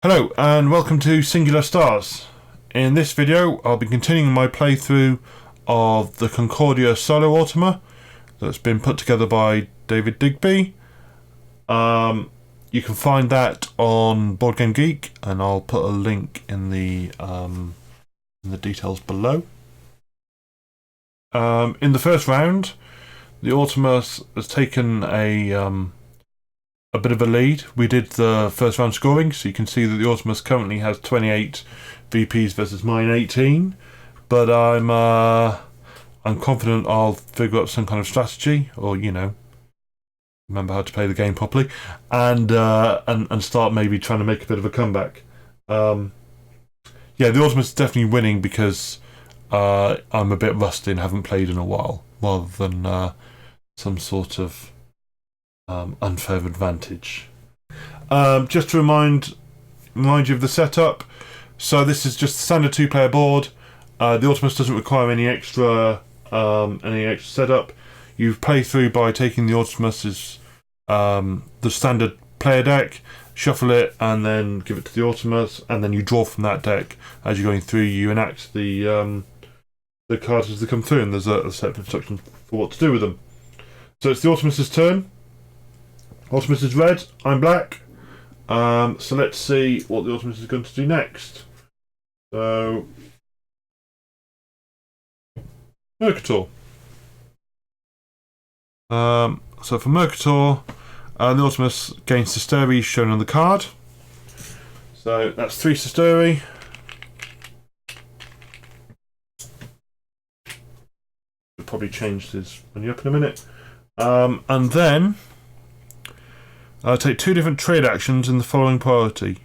Hello and welcome to Singular Stars. In this video I'll be continuing my playthrough of the Concordia solo Automa that's been put together by Digby. You can find that on Board Game Geek and I'll put a link in the details below. In the first round the Automus has taken a bit of a lead. We did the first round scoring, so you can see that the Automus currently has 28 VPs versus mine 18. But I'm confident I'll figure out some kind of strategy, or remember how to play the game properly, and start maybe trying to make a bit of a comeback. Yeah, the Automus is definitely winning because I'm a bit rusty and haven't played in a while, rather than some sort of unfair advantage. Just to remind you of the setup. So this is just a standard two-player board. The Automus doesn't require any extra setup. You play through by taking the Automus's the standard player deck, shuffle it, and then give it to the Automus, and then you draw from that deck as you're going through. You enact the cards as they come through, and there's a set of instructions for what to do with them. So it's the Automus's turn. Automus is red, I'm black. So let's see what the Automus is going to do next. So, Mercator. So for Mercator, the Automus gains Sisteri shown on the card. So that's 3 Sisteri. We'll probably change this when you're up in a minute. And then take 2 different trade actions in the following priority.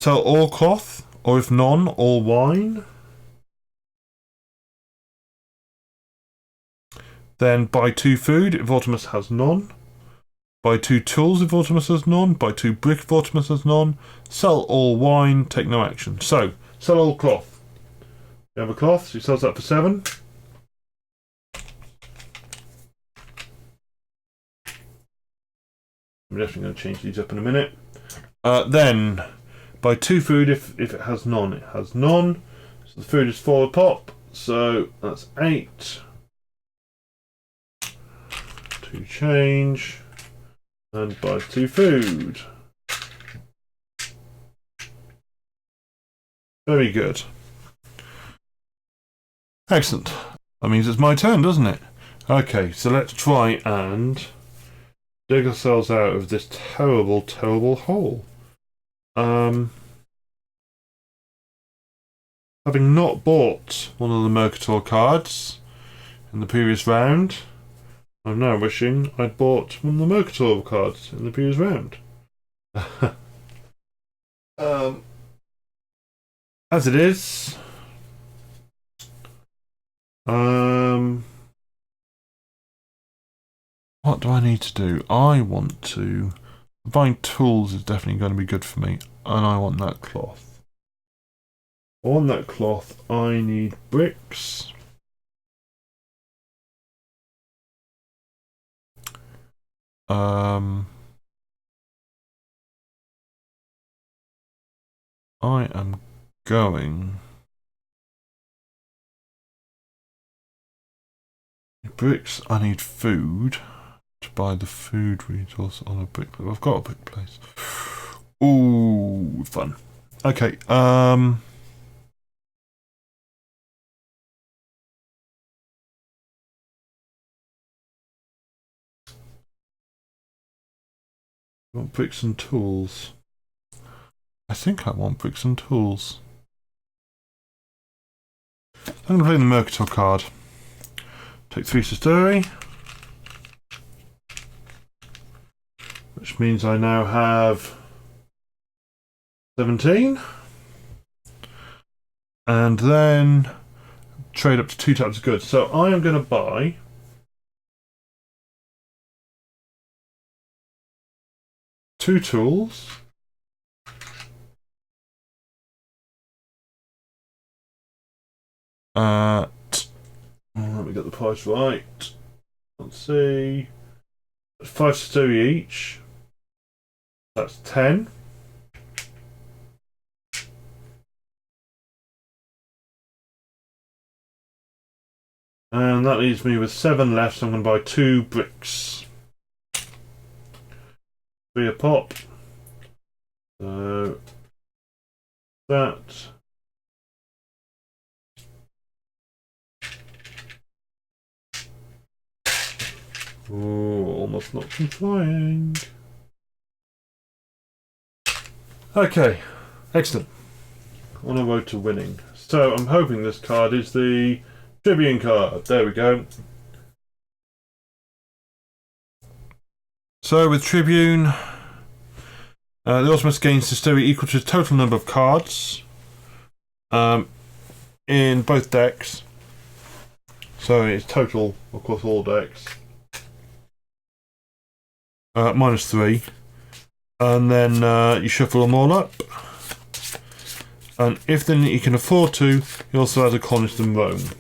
Sell all cloth, or if none, all wine. Then buy 2 food if Automus has none. Buy 2 tools if Automus has none. Buy 2 brick if Automus has none. Sell all wine, take no action. So, sell all cloth. You have a cloth, so he sells that for 7. I'm definitely going to change these up in a minute. Then, buy 2 food if it has none. It has none. So the food is 4 a pop. So that's 8. 2 change. And buy 2 food. Very good. Excellent. That means it's my turn, doesn't it? Okay, so let's try and dig ourselves out of this terrible, terrible hole. Having not bought one of the Mercator cards in the previous round, I'm now wishing I'd bought one of the Mercator cards in the previous round. As it is, what do I need to do? I want to... Buying tools is definitely going to be good for me. And I want that cloth. On that cloth, I need bricks. I am going... Bricks, I need food. To buy the food resource on a brick place. I've got a brick place. Ooh, fun. Okay, I want bricks and tools. I think I want bricks and tools. I'm going to play the Mercator card. Take 3 Sisteri. Which means I now have 17. And then trade up to 2 types of goods. So I am going to buy 2 tools. Let me get the price right. Let's see. 5 Sisteri each. That's 10. And that leaves me with 7 left, so I'm going to buy 2 bricks. 3 a pop. So that. Oh, almost knocked him flying. Okay, excellent. On a road to winning. So I'm hoping this card is the Tribune card. There we go. So with Tribune, the Automus gains dexterity equal to the total number of cards in both decks. So it's total across all decks. -3. And then you shuffle them all up. And if then he can afford to, he also has a colonist in Rome.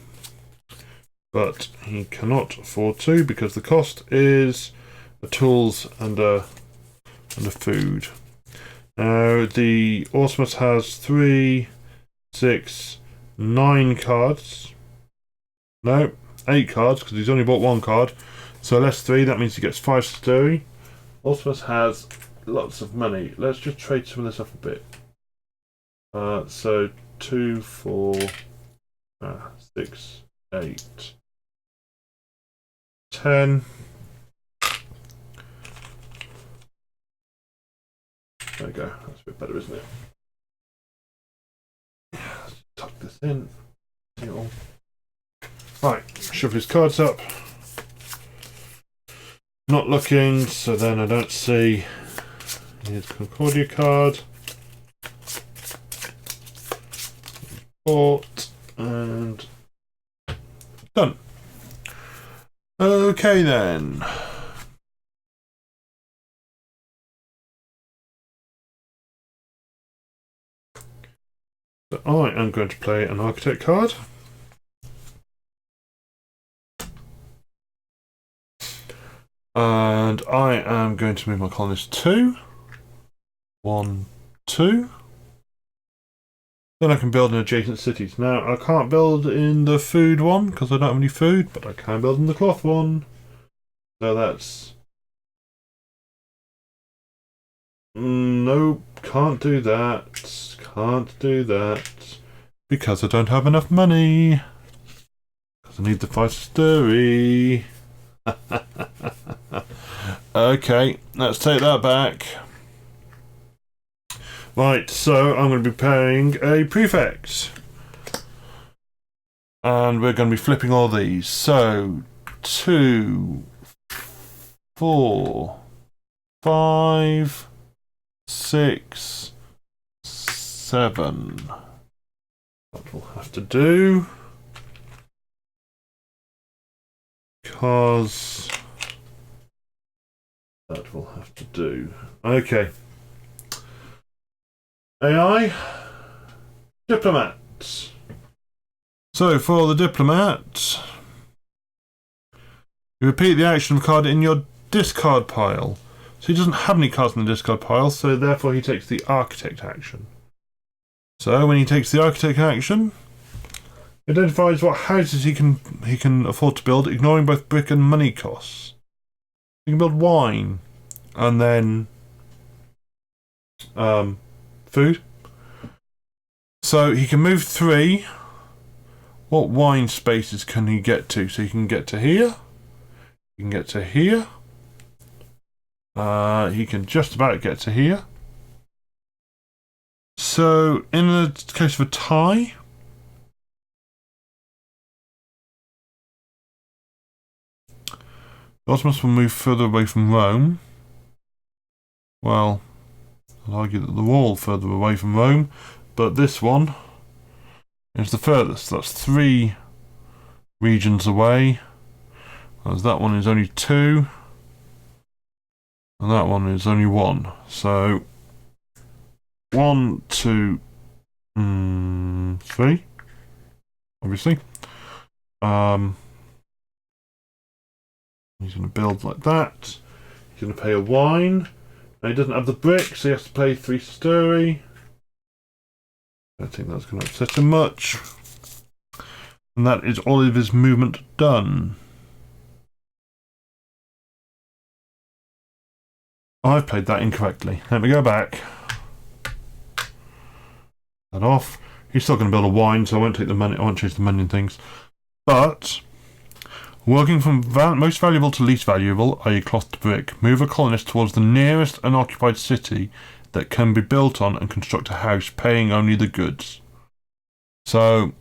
But he cannot afford to because the cost is the tools and a food. Now the Automus has 3, 6, 9 cards. No, 8 cards because he's only bought 1 card. So less 3, that means he gets 5 Stori. Automus has lots of money. Let's just trade some of this off a bit. So 2, 4, 6, 8, 10. There we go. That's a bit better, isn't it? Let's just tuck this in. Right, shove his cards up. Not looking, so then I don't see his Concordia card. Port and done. Okay then. So I am going to play an architect card. And I am going to move my colonist 2. 1, 2. Then I can build in adjacent cities. Now, I can't build in the food one because I don't have any food, but I can build in the cloth one. So that's... Nope, can't do that. Can't do that. Because I don't have enough money. Because I need the 5 Stori. Okay, let's take that back. Right, so I'm going to be paying a prefect. And we're going to be flipping all these. So, 2, 4, 5, 6, 7. That will have to do. Because that will have to do. Okay. AI, diplomat. So for the diplomat, you repeat the action of a card in your discard pile. So he doesn't have any cards in the discard pile, so therefore he takes the architect action. So when he takes the architect action, he identifies what houses he can afford to build, ignoring both brick and money costs. He can build wine, and then food. So he can move 3. What wine spaces can he get to? So he can get to here. He can get to here. He can just about get to here. So in the case of a tie, Automus will move further away from Rome. Well, I'll argue that the wall further away from Rome, but this one is the furthest. That's 3 regions away. Whereas that one is only 2. And that one is only 1. So 1, 2, 3. Obviously. He's going to build like that. He's going to pay a wine. Now he doesn't have the brick, so he has to pay 3 Stori. I don't think that's going to upset him much. And that is all of his movement done. I've played that incorrectly. Let me go back. That off. He's still going to build a wine, so I won't take the money. I won't change the money and things. But working from most valuable to least valuable, i.e. cloth to brick, move a colonist towards the nearest unoccupied city that can be built on and construct a house, paying only the goods. So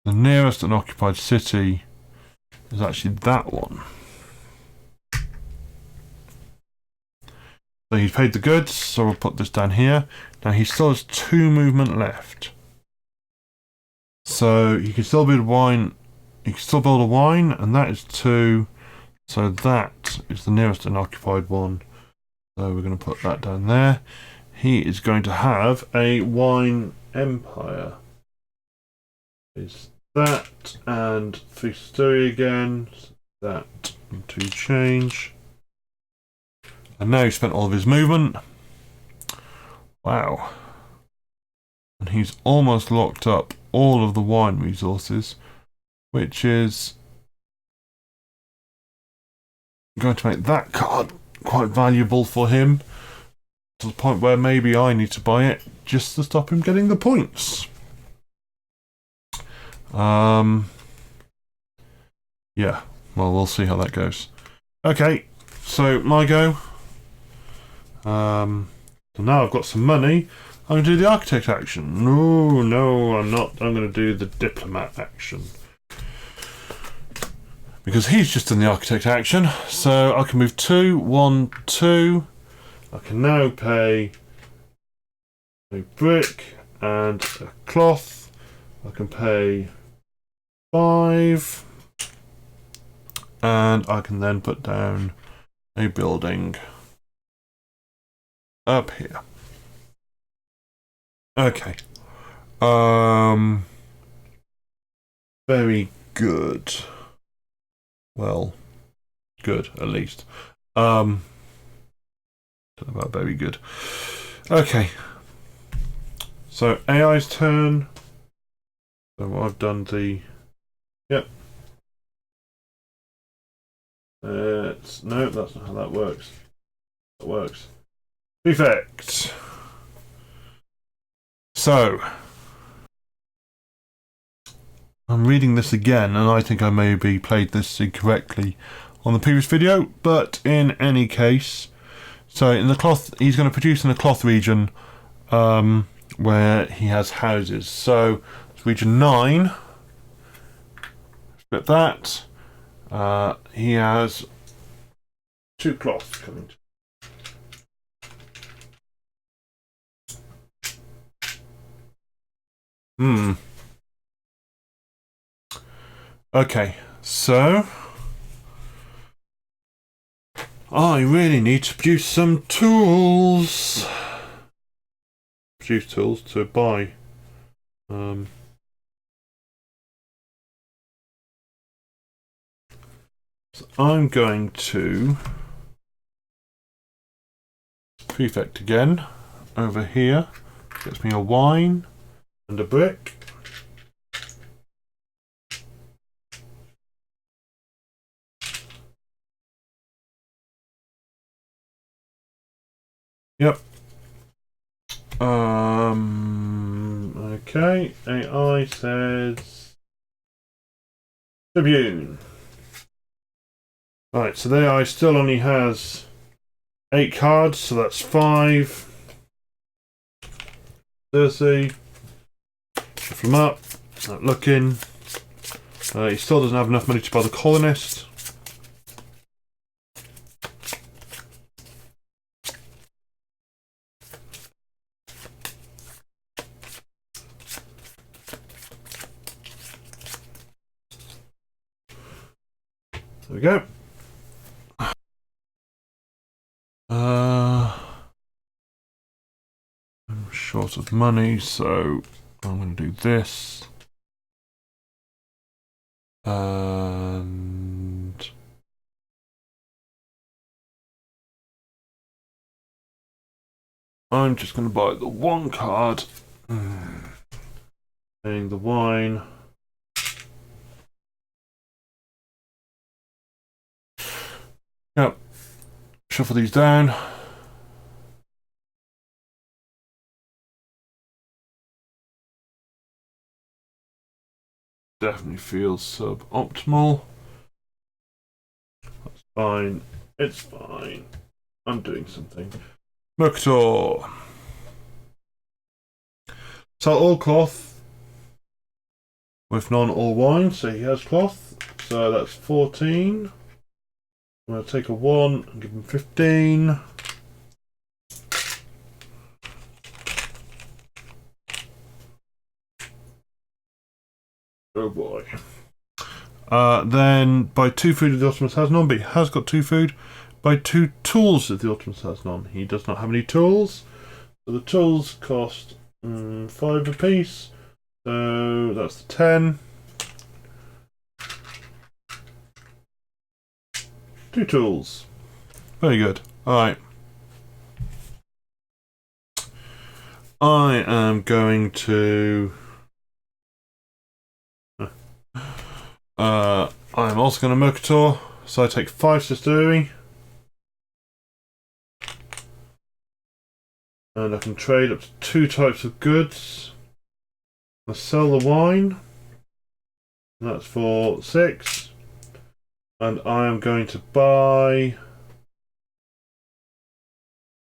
the nearest unoccupied city is actually that one. So he's paid the goods, so we'll put this down here. Now he still has 2 movement left. So he can still build wine. He can still build a wine, and that is 2. So that is the nearest unoccupied one. So we're going to put that down there. He is going to have a wine empire. Is that and 3 story again. That and 2 change. And now he's spent all of his movement. Wow. And he's almost locked up all of the wine resources, which is going to make that card quite valuable for him, to the point where maybe I need to buy it just to stop him getting the points. Yeah, well, we'll see how that goes. Okay, so my go. So now I've got some money. I'm going to do the architect action. No, I'm not. I'm going to do the diplomat action. Because he's just in the architect action. So I can move 2, 1, 2. I can now pay a brick and a cloth. I can pay 5. And I can then put down a building up here. Okay. Very good. Well, good at least. Don't know about very good. Okay. So AI's turn. So I've done the. Yep. No, that's not how that works. That works. Prefect. So, I'm reading this again, and I think I maybe played this incorrectly on the previous video, but in any case, so in the cloth, he's going to produce in the cloth region where he has houses. So, it's region 9. Split that. He has 2 cloths coming to. Okay, so I really need to produce some tools. Produce tools to buy. So I'm going to prefect again over here. Gets me a wine and a brick. Yep. Okay. AI says Tribune. Right, so the AI still only has 8 cards, so that's 5. 30. Shuffle them up. Not looking. He still doesn't have enough money to buy the colonist. There we go. I'm short of money, so I'm going to do this. And I'm just going to buy the 1 card. Getting the wine. Yep. Shuffle these down. Definitely feels suboptimal. That's fine. It's fine. I'm doing something. Mercator. Sell all cloth with non-all wine, so he has cloth. So that's 14. I'm going to take a 1 and give him 15. Oh boy. Then buy 2 food if the Automus has none, but he has got 2 food. Buy 2 tools if the Automus has none. He does not have any tools. So the tools cost 5 apiece. So that's the 10. 2 tools. Very good. Alright. I am going to... I'm also going to Mercator, so I take 5 Sisteri. And I can trade up to 2 types of goods. I sell the wine. And that's for 6. And I am going to buy...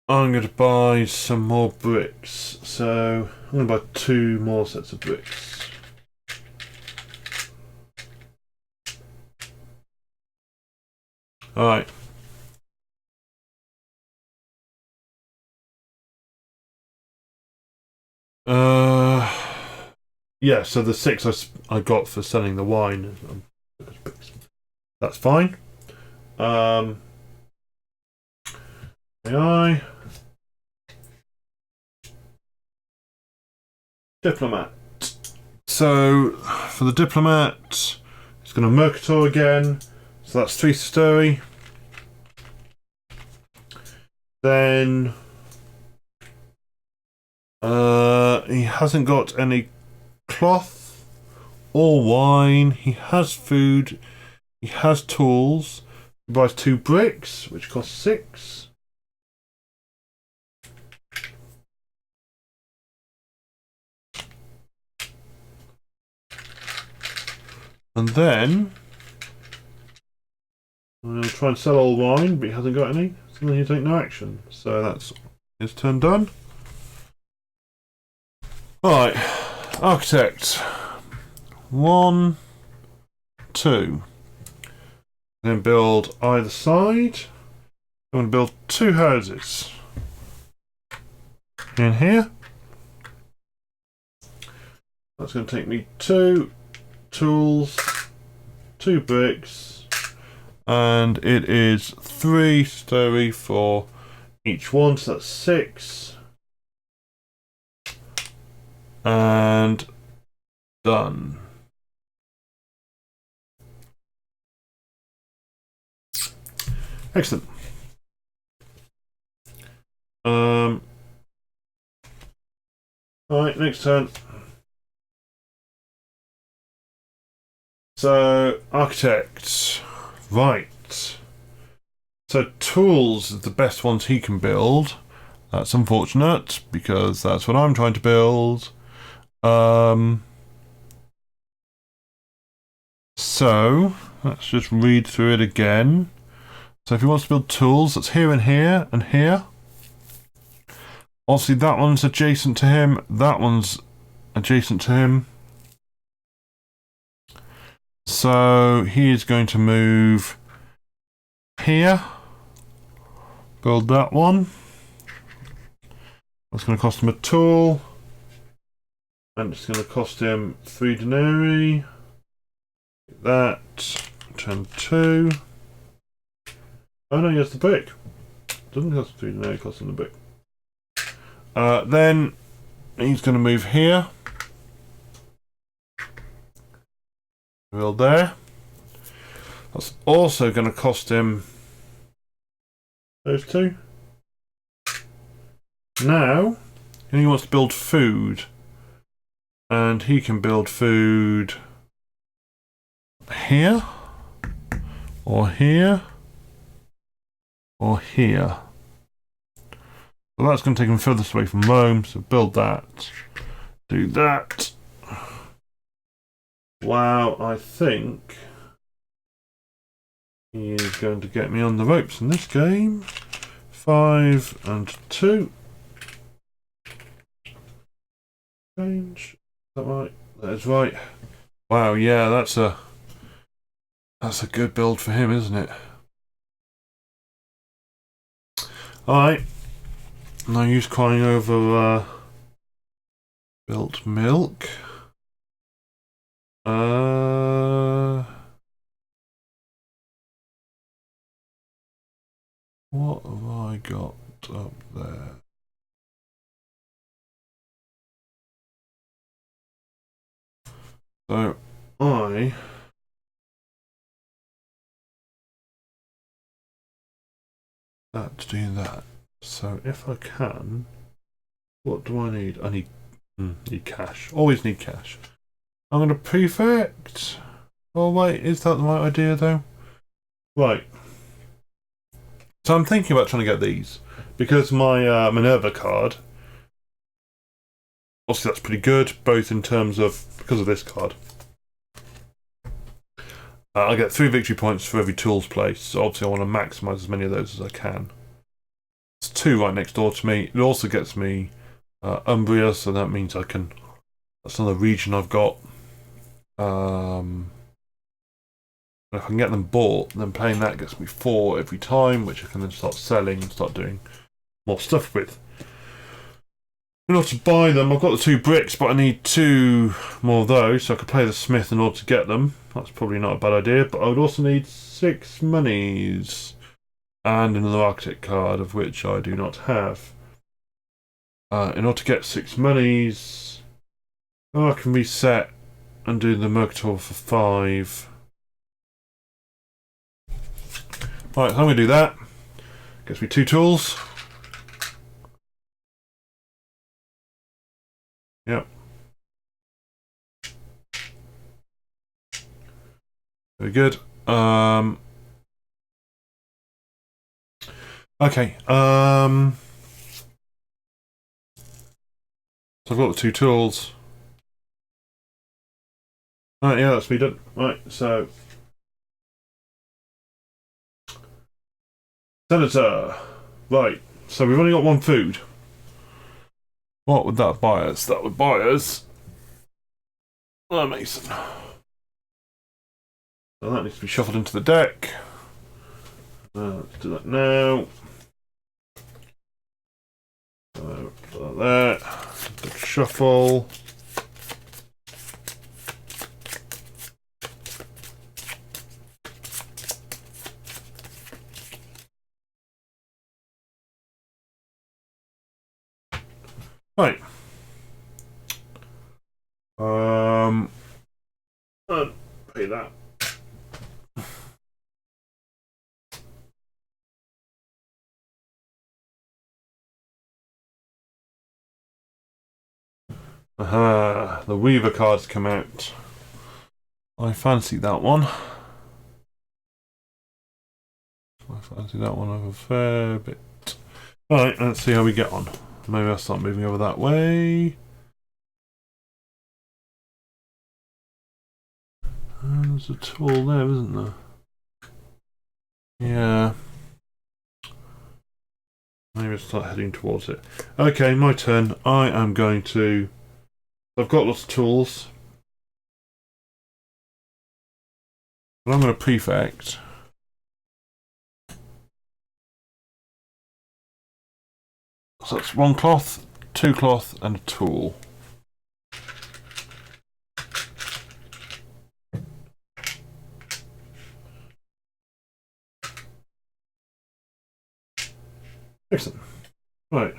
I'm going to buy some more bricks. So I'm going to buy 2 more sets of bricks. Alright. Yeah, so the 6 I got for selling the wine. That's fine. AI. Diplomat. So, for the Diplomat, it's going to Mercator again. So that's 3 Sisteri. Then he hasn't got any cloth or wine. He has food. He has tools. He buys 2 bricks, which cost 6. And then I'm going to try and sell all wine, but he hasn't got any. So then he take no action. So that's his turn done. Alright, Architect. 1, 2. Then build either side. I'm going to build 2 houses. In here. That's going to take me 2 tools, 2 bricks, and it is 3 Sisteri for each one, so that's 6. And done. Excellent. Alright, next turn. So, Architect. Right. So, tools is the best ones he can build. That's unfortunate, because that's what I'm trying to build. So, let's just read through it again. So if he wants to build tools, that's here and here and here. Obviously that one's adjacent to him, that one's adjacent to him. So he is going to move here. Build that one. That's going to cost him a tool. And it's going to cost him 3 denarii. That. Turn 2. Oh no, he has the brick. Doesn't cost 3 denarii, it costs him the brick. Then he's going to move here. Build there. That's also going to cost him those 2. Now, he wants to build food. And he can build food here, or here, or here. So that's going to take him furthest away from Rome, so build that. Do that. Wow, I think he is going to get me on the ropes in this game. 5 and 2. Change. Is that right? That is right. Wow, yeah, that's a good build for him, isn't it? Alright. Now use crying over built milk. What have I got up there? So that's doing that. So if I can, what do I need? I need cash. Always need cash. I'm going to prefect. Oh wait, is that the right idea though? Right. So I'm thinking about trying to get these because my Minerva card. Obviously, that's pretty good, both in terms of because of this card. I get 3 victory points for every tools placed. So obviously, I want to maximise as many of those as I can. It's 2 right next door to me. It also gets me Umbria, so that means I can. That's another region I've got. If I can get them bought, then playing that gets me 4 every time, which I can then start selling and start doing more stuff with. In order to buy them, I've got the 2 bricks, but I need 2 more of those, so I could play the smith in order to get them. That's probably not a bad idea, but I would also need 6 monies and another architect card, of which I do not have. In order to get 6 monies, I can reset and do the Mercator for 5. Right, so I'm going to do that. Gets me 2 tools. Yep. Very good. Okay. So I've got the 2 tools. Alright, yeah, that's me done. Right, so Senator. Right, so we've only got 1 food. What would that buy us? That would buy us Mason. So that needs to be shuffled into the deck. Let's do that now. So put that there. Shuffle. Right. Pay that. Aha, the Weaver cards come out. I fancy that one. I fancy that one over a fair bit. Alright, let's see how we get on. Maybe I'll start moving over that way. There's a tool there, isn't there? Yeah. Maybe I'll start heading towards it. Okay, my turn. I am going to... I've got lots of tools. But I'm going to prefect. So that's 1 cloth, 2 cloth, and a tool. Excellent. Right.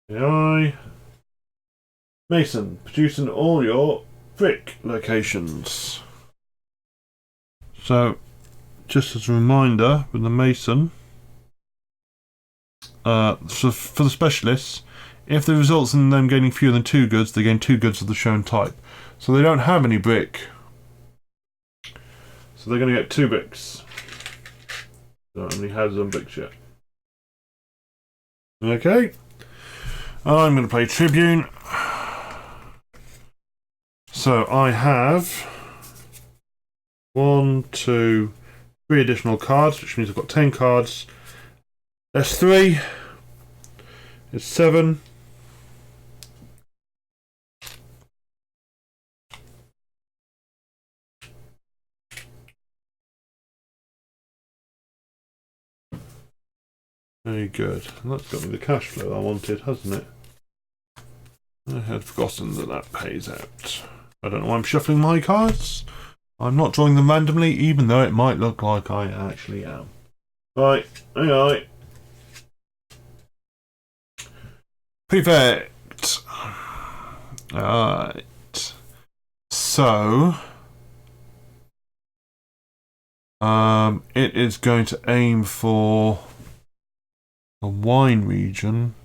AI. Mason, producing all your brick locations. So, just as a reminder, with the Mason, so for the specialists, If the results in them gaining fewer than 2 goods, they gain 2 goods of the shown type. So they don't have any brick. So they're going to get 2 bricks. Don't have any houses on bricks yet. Okay. I'm going to play Tribune. So I have 1, 2, 3 additional cards, which means I've got 10 cards. That's 3. It's 7. Very good. And that's got me the cash flow I wanted, hasn't it? I had forgotten that that pays out. I don't know why I'm shuffling my cards. I'm not drawing them randomly, even though it might look like I actually am. Right, alright. Perfect. Alright. So it is going to aim for a wine region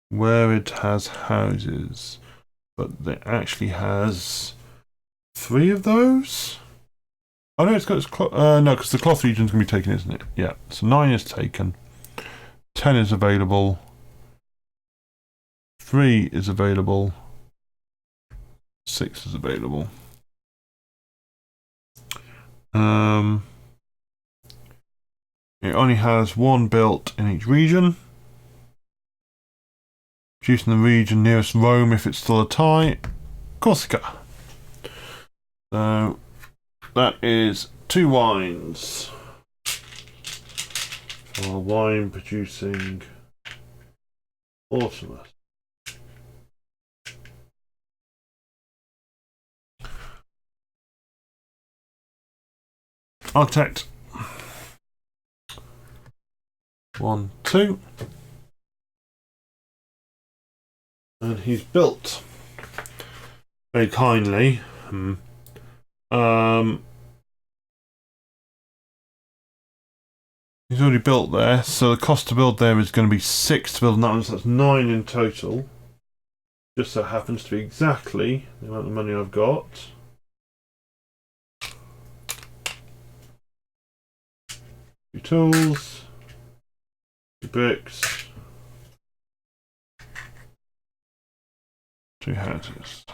where it has houses, but it actually has 3 of those. Oh no, it's got its no, because the cloth region's going to be taken, isn't it? Yeah, so 9 is taken, 10 is available, 3 is available, 6 is available. It only has 1 built in each region. Producing the region nearest Rome if it's still a tie. Corsica. So that is 2 wines. For wine producing Automus. Architect. 1, 2. And he's built very kindly. He's already built there, so the cost to build there is going to be 6 to build that one, so that's 9 in total. Just so happens to be exactly the amount of money I've got. Two tools, 2 bricks, 2 houses.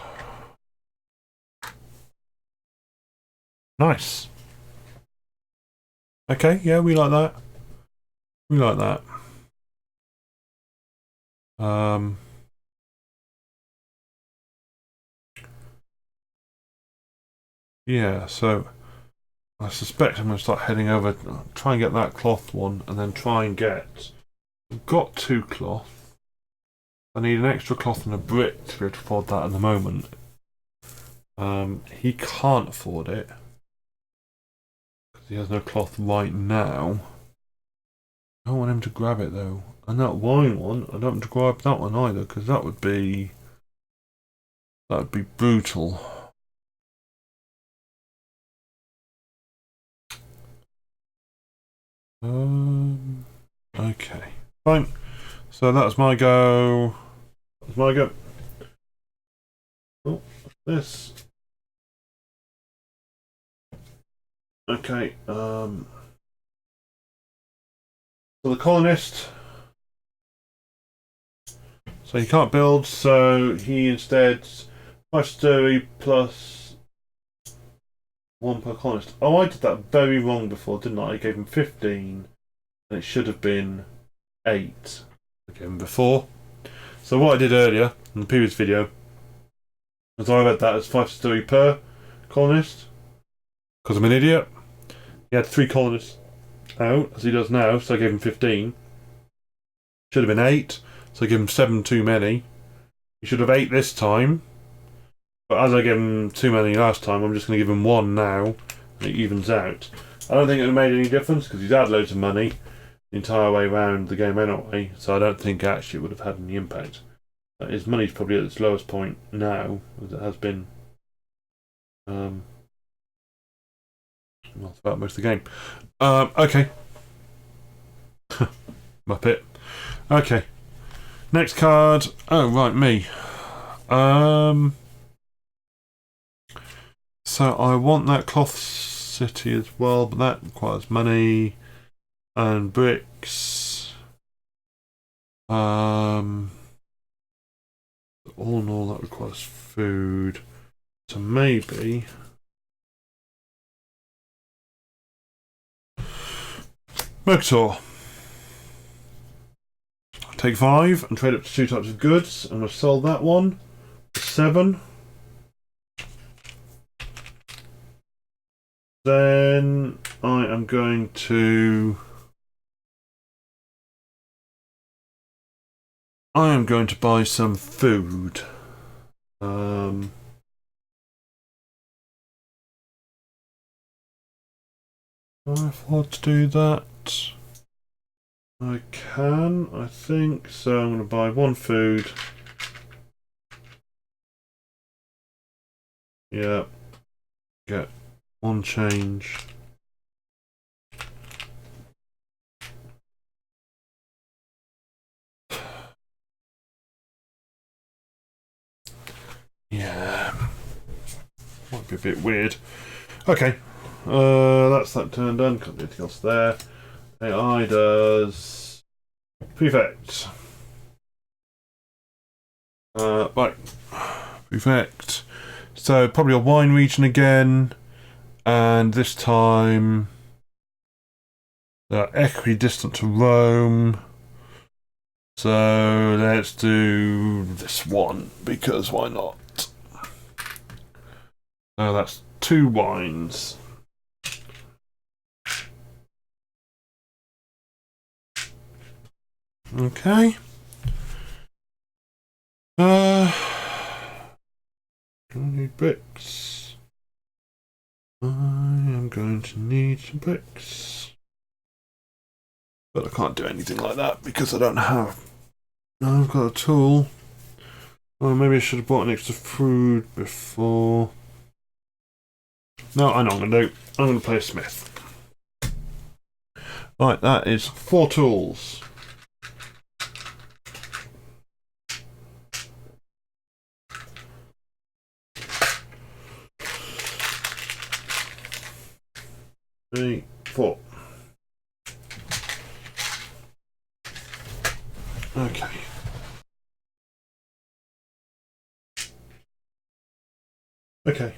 Nice. Okay, yeah, we like that. We like that. Yeah, so I suspect I'm going to start heading over, try and get that cloth one, and then try and get... I've got 2 cloth. I need an extra cloth and a brick to be able to afford that at the moment. He can't afford it. Because he has no cloth right now. I don't want him to grab it though. And that wine one, I don't want him to grab that one either, because that would be... that would be brutal. Okay, fine. So that's my go. That's my go. Oh, this. Okay. So the colonist. So he can't build. So he instead 5 story plus 1 per colonist. Oh, I did that very wrong before, didn't I? I gave him 15, and it should have been 8. I gave him before. So what I did earlier in the previous video was I read that as 5 story per colonist because I'm an idiot. He had 3 colonists out as he does now, so I gave him 15. Should have been 8, so I gave him 7 too many. He should have 8 this time. But as I gave him too many last time, I'm just going to give him 1 now, and it evens out. I don't think it would have made any difference, because he's had loads of money the entire way around the game anyway, so I don't think actually it would have had any impact. His money's probably at its lowest point now, as it has been well, throughout most of the game. Okay. Muppet. Okay. Next card. Oh, right, me. So I want that cloth city as well, but that requires money and bricks. All in all, that requires food. So maybe Mercator. Take 5 and trade up to 2 types of goods. I'm going to sell that one. 7. Then I am going to buy some food. If I afford to do that? I can, I think. So I'm going to buy 1 food. Yeah. Get 1 change. Yeah. Might be a bit weird. Okay. That's that turn done. Can't do anything else there. AI does prefect. Right. Prefect. So probably a wine region again. And this time they're equidistant to Rome. So let's do this one, because why not? So that's 2 wines. Okay. I need bricks. I am going to need some bricks. But I can't do anything like that because I don't have. No, I've got a tool. Well, maybe I should have bought an extra food before. No, I know what I'm going to do. I'm going to play a smith. Right, that is 4 tools. Three, 4. Okay. Okay.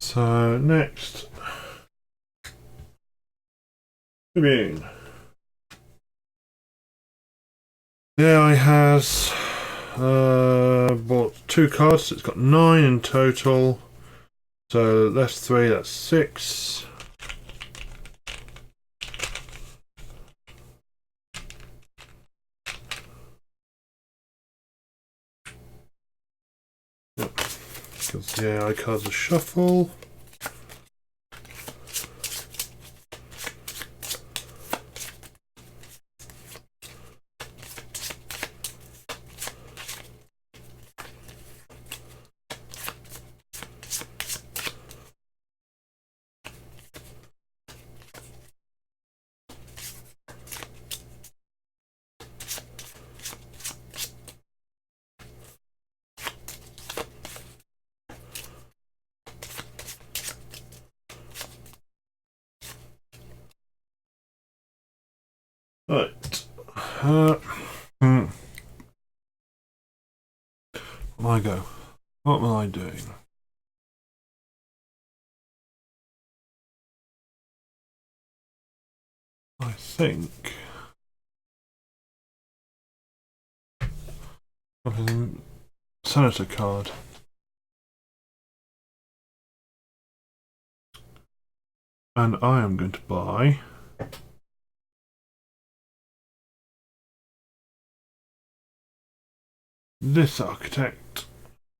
So next, Tribune. Yeah, I has bought 2 cards. It's got 9 in total. So that's 3. That's 6. Yep. Because the AI cards are shuffle. Right. I go. What am I doing? I think. Senator card. And I am going to buy this architect.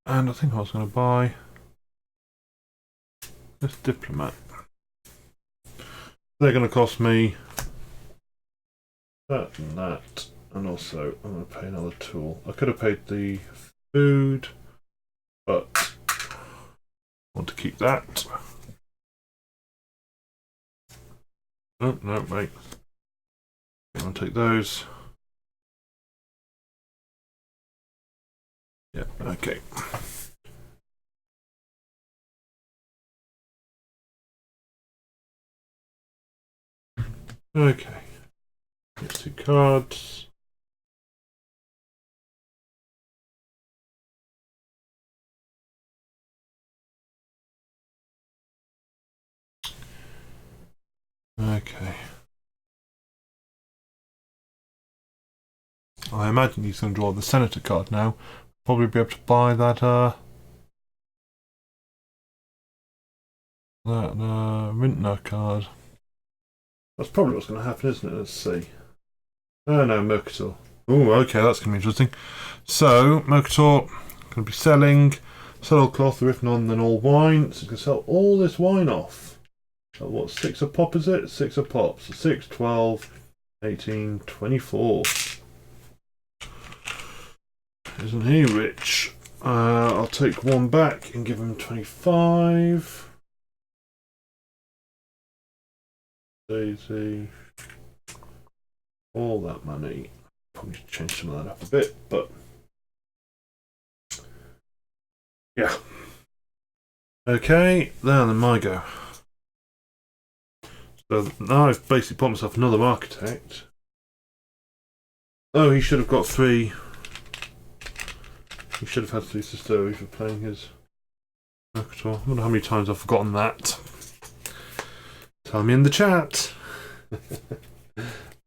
And I think I was going to buy this diplomat. They're going to cost me that and that. And also, I'm going to pay another tool. I could have paid the food, but I want to keep that. Oh, no, wait. I'm going to take those. Yeah, okay. Okay. Here's 2 cards. Okay. I imagine he's going to draw the Senator card now. Probably be able to buy that, Rintner card. That's probably what's going to happen, isn't it? Let's see. Oh no, Mercator. Oh, okay, that's going to be interesting. So, Mercator going to be selling saddlecloth, written on, then all wine. So, you can sell all this wine off. So what, 6 a pop is it? 6 a pop. So 6, 12, 18, 24. Isn't he rich? I'll take 1 back and give him 25. Daisy. All that money. Probably change some of that up a bit, but yeah. Okay, then my go. So now I've basically bought myself another architect. Oh, he should have got 3. He should have had 3 Sisteri for playing his Mercator. I wonder how many times I've forgotten that. Tell me in the chat.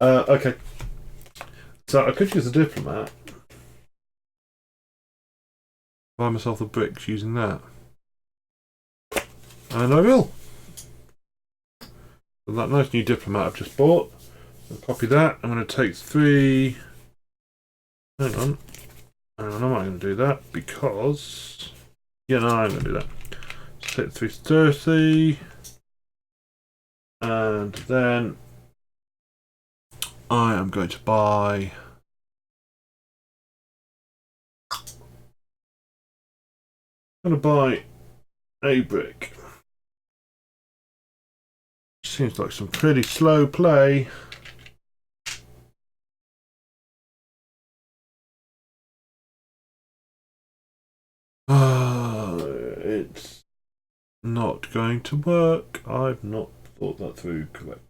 Okay. So I could use a diplomat. Buy myself the bricks using that. And I will. So that nice new diplomat I've just bought. I'll copy that. I'm going to take 3. Hang on. I'm not going to do that because. Yeah, no, I'm going to do that. So take 330. And then I am going to buy. I'm going to buy a brick. Seems like some pretty slow play. It's not going to work. I've not thought that through correctly.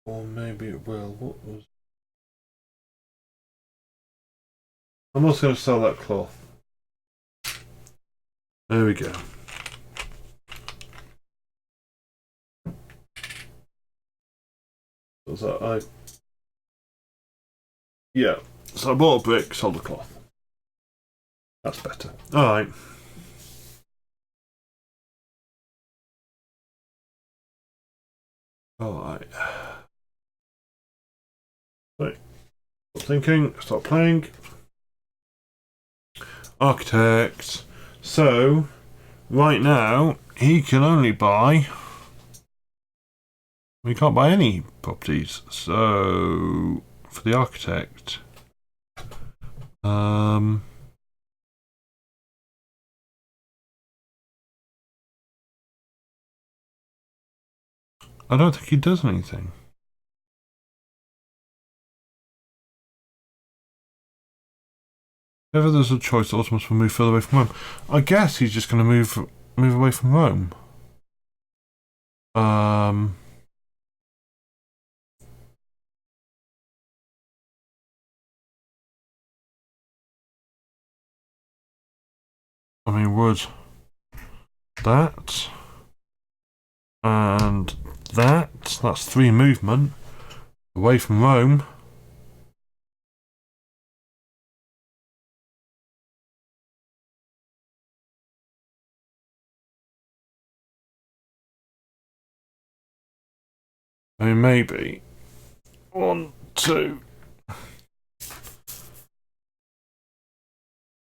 Or maybe it will. What was? I'm also going to sell that cloth. There we go. So yeah. So I bought a brick, sold a cloth. That's better. All right. All right. Right. Stop thinking. Stop playing. Architect. So right now he can only buy. We can't buy any properties. So for the architect, I don't think he does anything. If ever there's a choice, Automus will move further away from Rome. I guess he's just going to move away from Rome. I mean, would that and that's 3 movement away from Rome. I mean, maybe 1, 2.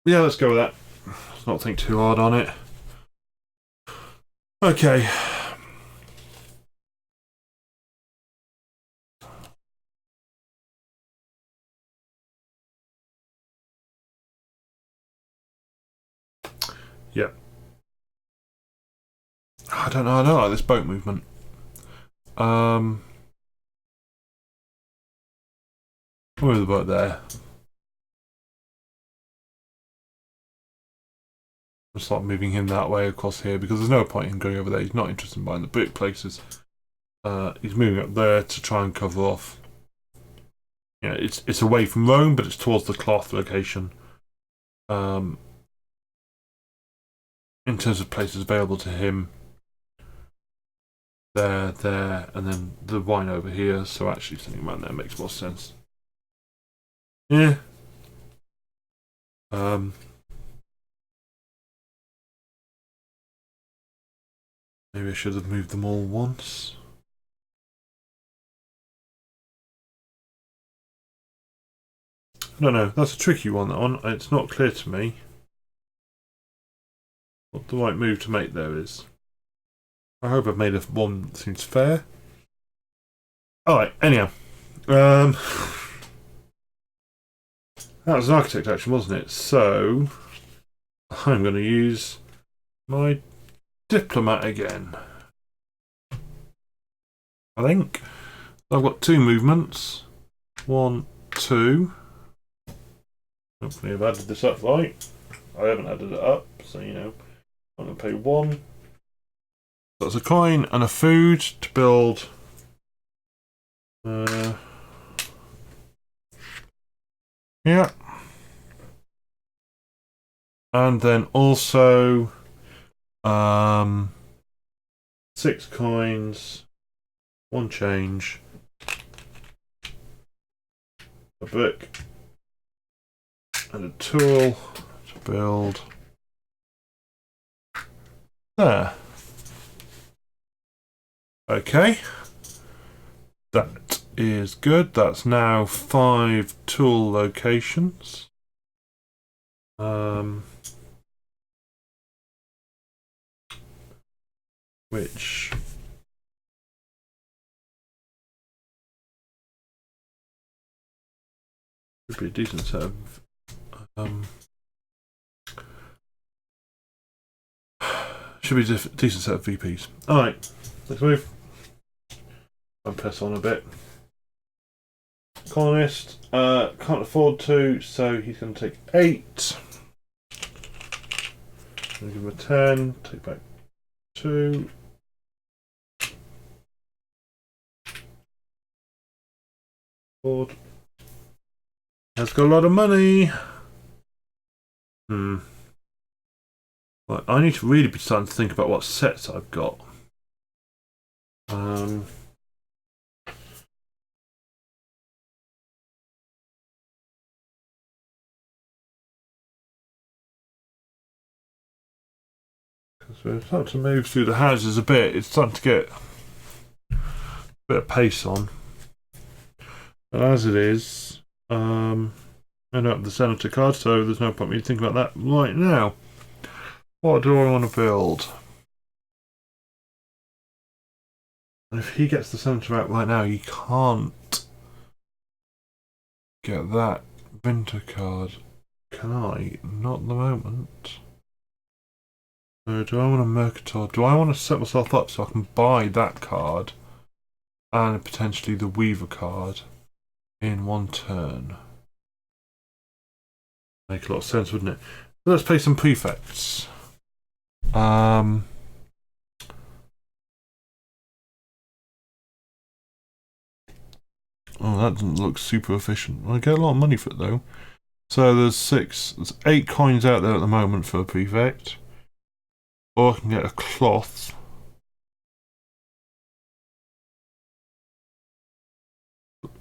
Yeah, let's go with that. Let's not think too hard on it. Okay. Yeah. I don't know. I don't like this boat movement. We're about there. I'll start moving him that way across here because there's no point in going over there. He's not interested in buying the brick places. He's moving up there to try and cover off. Yeah, it's away from Rome, but it's towards the cloth location. In terms of places available to him, there, and then the wine over here. So actually sitting around there makes more sense. Yeah. Maybe I should have moved them all once. I don't know. That's a tricky one. That one. It's not clear to me what the right move to make there is. I hope I've made one that seems fair. Alright, anyhow. That was an architect action, wasn't it? So I'm going to use my diplomat again. I think. I've got 2 movements. 1, 2. Hopefully I've added this up right. I haven't added it up, so you know. I'm going to pay 1. That's a coin and a food to build. Yeah. And then also 6 coins, 1 change, a brick, and a tool to build. There. Okay. That is good. That's now 5 tool locations. Which should be a decent set of decent set of VPs. Alright, let's move. And press on a bit. Colonist, can't afford to, so he's going to take 8. I'm going to give him a 10, take back 2. Board. Has got a lot of money. Right, I need to really be starting to think about what sets I've got. Because we're starting to move through the houses a bit. It's starting to get a bit of pace on. But as it is, I don't have the senator card, so there's no point me thinking about that right now. What do I want to build? And if he gets the senator out right now, he can't get that winter card. Can I? Not at the moment. So do I want a Mercator? Do I want to set myself up so I can buy that card and potentially the Weaver card in 1 turn? Make a lot of sense, wouldn't it? So let's play some prefects. Oh, that doesn't look super efficient. I get a lot of money for it though. So there's 8 coins out there at the moment for a prefect. Or I can get a cloth.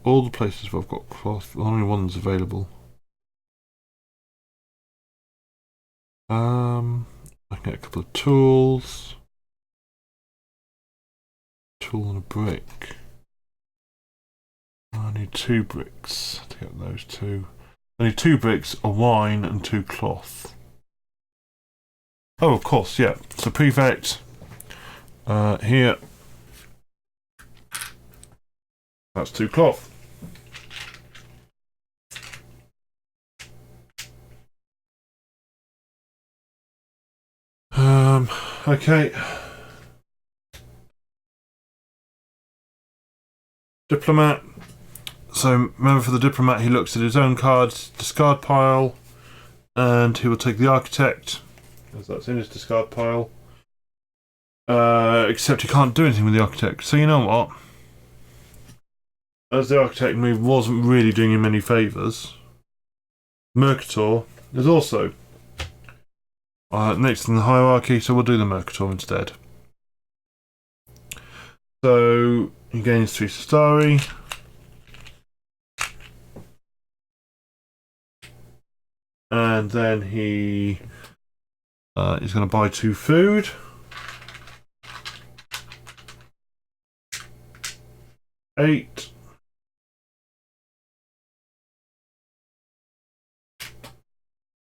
All the places where I've got cloth, the only one's available. I can get a couple of tools. Tool and a brick. I need 2 bricks to get those 2. I need 2 bricks, a wine, and 2 cloth. Oh, of course, yeah. So prefect here. That's 2 cloth. Okay. Diplomat. So remember, for the diplomat, he looks at his own cards, discard pile, and he will take the architect, as that's in his discard pile. Except he can't do anything with the architect. So you know what? As the architect move wasn't really doing him any favours, Mercator is also next in the hierarchy, so we'll do the Mercator instead. So he gains 3 Sestari. And then he is going to buy 2 food. Eight.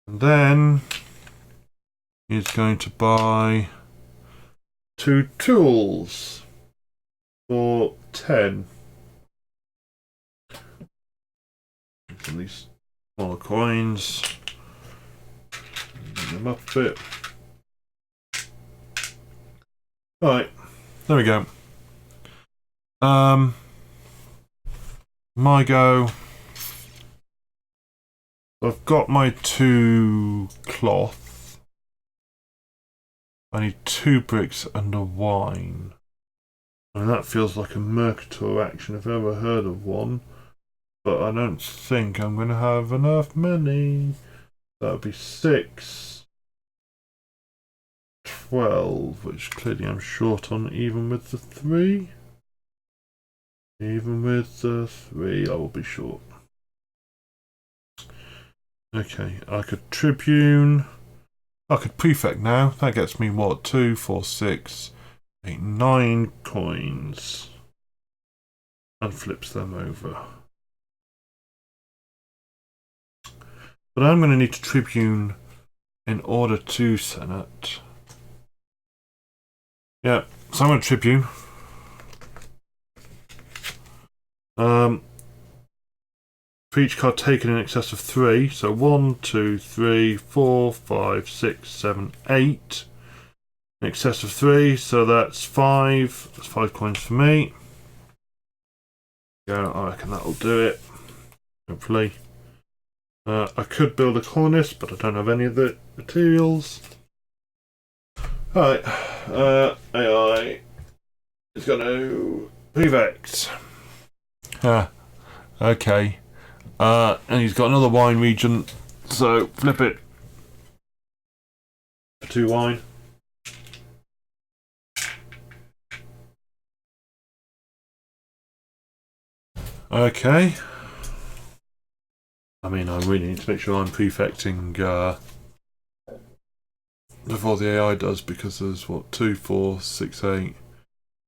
And then he's going to buy 2 tools for 10. And these smaller coins. Bring them up a bit. Right, there we go. My go. I've got my 2 cloth. I need 2 bricks and a wine. And that feels like a Mercator action if I've ever heard of one. But I don't think I'm going to have enough money. That would be 6. 12, which clearly I'm short on even with the 3. Even with the 3, I will be short. Okay, I could Tribune. I could Prefect now. That gets me what? 2, 4, 6, 8, 9 coins. And flips them over. But I'm going to need to Tribune in order to Senate. Yeah, so I'm going to Tribune. For each card taken in excess of 3, so 1, 2, 3, 4, 5, 6, 7, 8. In excess of 3, so that's 5. That's 5 coins for me. Yeah, I reckon that'll do it. Hopefully. I could build a colonist, but I don't have any of the materials. Alright, AI is going to Prefect. Okay. And he's got another wine regent, so flip it for 2 wine. Okay. I mean, I really need to make sure I'm prefecting before the AI does, because there's what, 2, 4, 6, 8,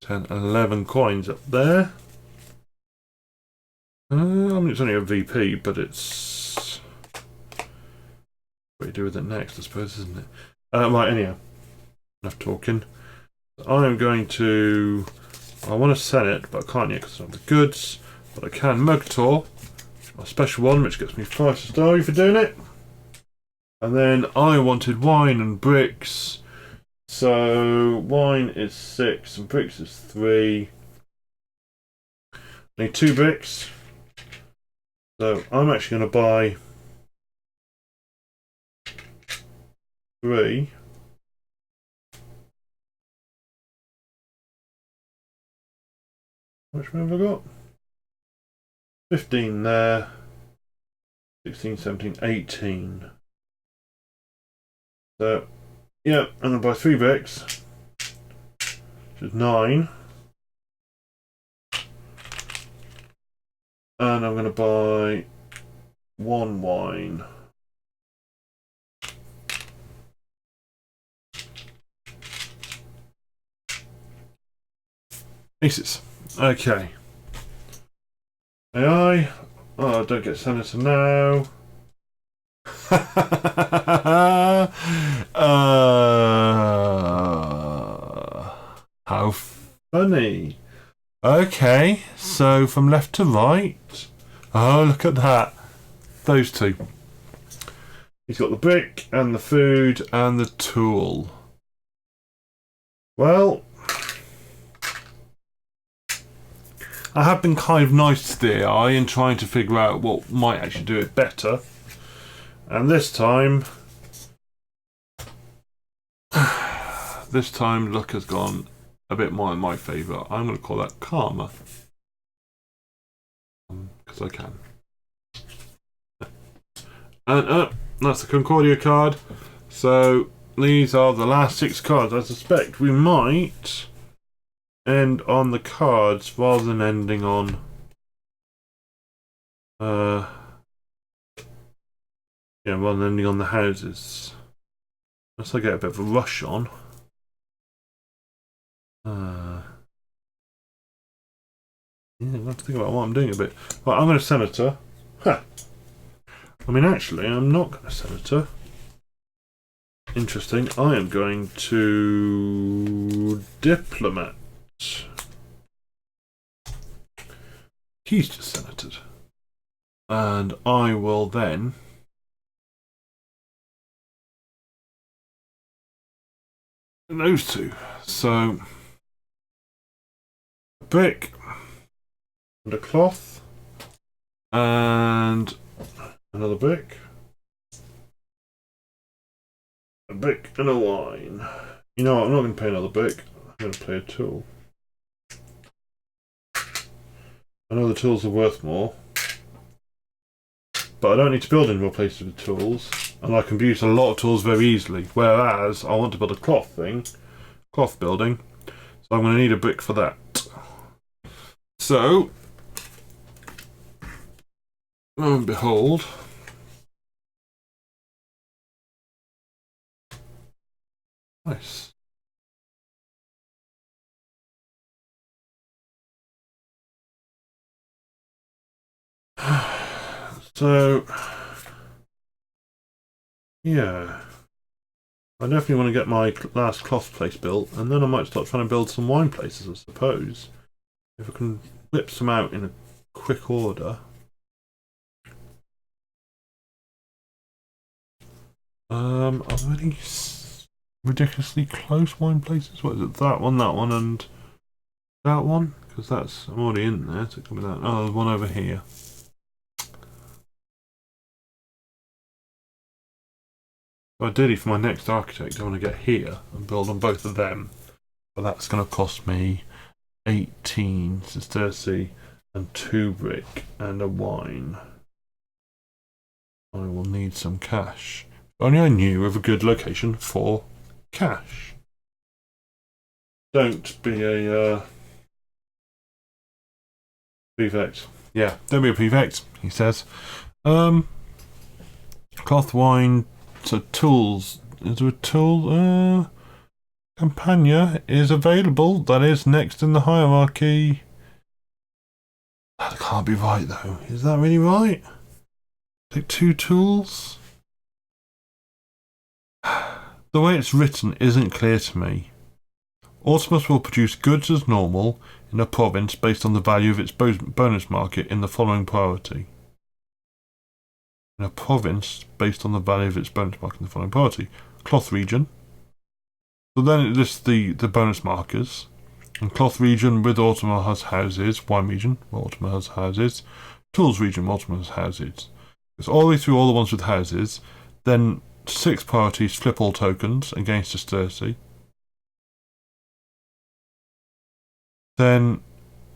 10, 11 coins up there. I mean, it's only a VP, but it's what you do with it next, I suppose, isn't it? Right, anyhow, enough talking. I am going to. I want to sell it, but I can't yet because I don't have the goods. But I can Mercator, a special one, which gets me 5 Sestari for doing it. And then I wanted wine and bricks. So wine is 6 and bricks is 3. I need 2 bricks. So I'm actually going to buy 3. How much have I got? 15 there. 16, 17, 18. So, yeah, I'm going to buy 3 bricks. Which is 9. And I'm going to buy 1 wine. Aces. Okay. AI. Oh, don't get senator now. How funny. Okay, so from left to right. Oh, look at that. Those 2. He's got the brick and the food and the tool. Well, I have been kind of nice to the AI in trying to figure out what might actually do it better. And this time luck has gone a bit more in my favour. I'm going to call that karma. Because I can. And that's the Concordia card. So these are the last 6 cards. I suspect we might end on the cards rather than ending on rather than ending on the houses. Unless I get a bit of a rush on. I have to think about what I'm doing a bit. Right, I'm going to Senator. Huh. I mean, actually, I'm not going to Senator. Interesting. I am going to Diplomat. He's just Senatored. And I will then those two. So a brick and a cloth and another brick. A brick and a wine. You know what, I'm not going to play another brick. I'm going to play a tool. I know the tools are worth more, but I don't need to build any more places with tools, and I can use a lot of tools very easily, whereas I want to build a cloth building, so I'm going to need a brick for that. So, lo and behold, nice. So, yeah, I definitely want to get my last cloth place built, and then I might start trying to build some wine places, I suppose. If I can whip some out in a quick order. Are there any ridiculously close wine places? What is it? That one, and that one? Because I'm already in there, so it can be that. Oh, there's one over here. Ideally, for my next architect, I want to get here and build on both of them. But that's going to cost me 18 sesterce and 2 brick and a wine. I will need some cash. If only I knew of a good location for cash. Don't be a prefect. Yeah, don't be a prefect, he says. Cloth, wine, so tools. Is there a tool? Campagna is available. That is next in the hierarchy. That can't be right, though. Is that really right? Take 2 tools? The way it's written isn't clear to me. Automus will produce goods as normal in a province based on the value of its bonus market in the following priority. In a province based on the value of its bonus market in the following priority. Cloth region. So then it lists the bonus markers. And cloth region with Automa has houses. Wine region where Automa has houses. Tools region where Automa has houses. It's all the way through all the ones with houses. Then 6 priorities flip all tokens against sesterce. Then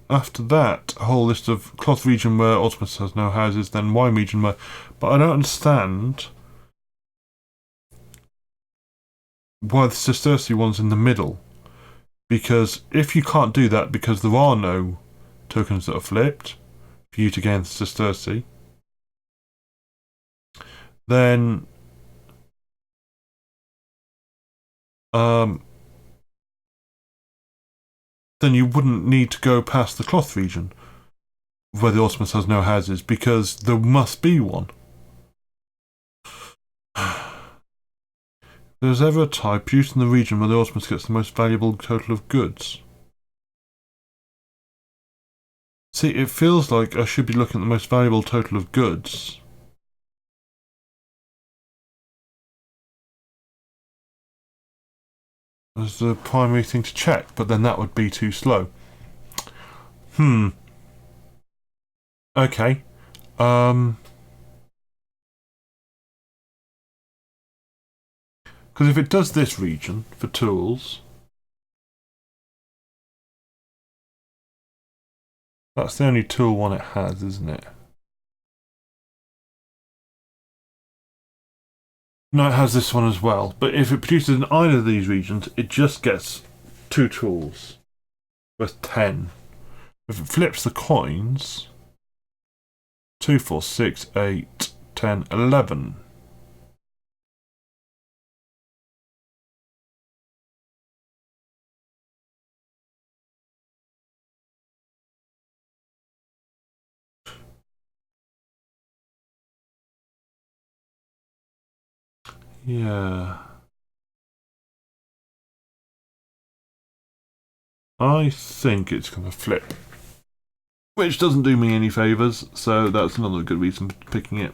after that, a whole list of cloth region where Automus has no houses, then wine region where... But I don't understand why the sesterce one's in the middle. Because if you can't do that because there are no tokens that are flipped for you to gain the sesterce, then you wouldn't need to go past the cloth region where the Automus has no houses, because there must be one. If there's ever a type produced in the region where the Automus gets the most valuable total of goods. See, it feels like I should be looking at the most valuable total of goods. As the primary thing to check, but then that would be too slow. Okay. Because if it does this region for tools, that's the only tool one it has, isn't it? No, it has this one as well. But if it produces in either of these regions, it just gets 2 tools worth 10. If it flips the coins, 2, 4, 6, 8, 10, 11. Yeah. I think it's going to flip. Which doesn't do me any favours, so that's another good reason for picking it.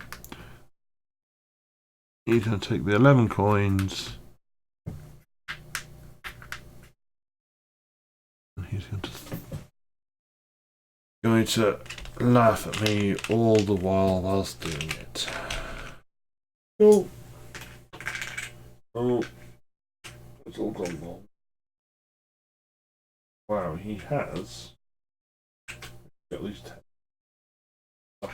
He's going to take the 11 coins. And he's going to laugh at me all the while whilst doing it. Oh. Oh. It's all gone wrong. Wow, he has at least 10.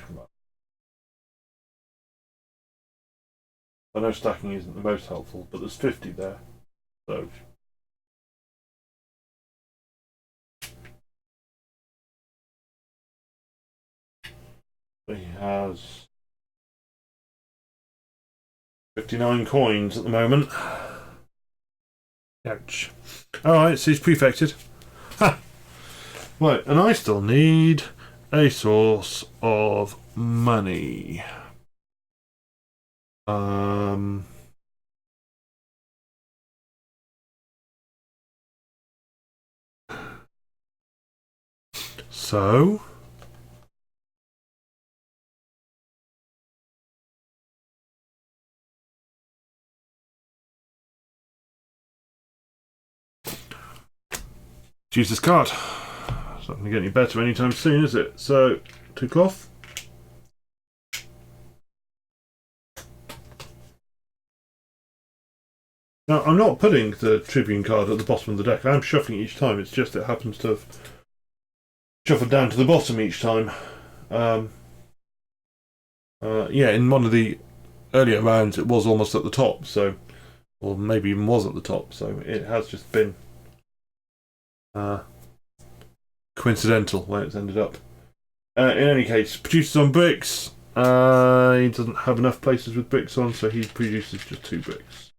I know stacking isn't the most helpful, but there's 50 there, so. He has 59 coins at the moment. Ouch. Alright, so he's prefected. Ha! Right, and I still need a source of money. So choose this card. It's not going to get any better anytime soon, is it? So, 2 cloth. Now, I'm not putting the Tribune card at the bottom of the deck. I'm shuffling each time. It's just it happens to have shuffled down to the bottom each time. Yeah, in one of the earlier rounds, it was almost at the top, so, or maybe even was at the top. So it has just been coincidental where it's ended up. In any case, produces on bricks. He doesn't have enough places with bricks on, so he produces just 2 bricks.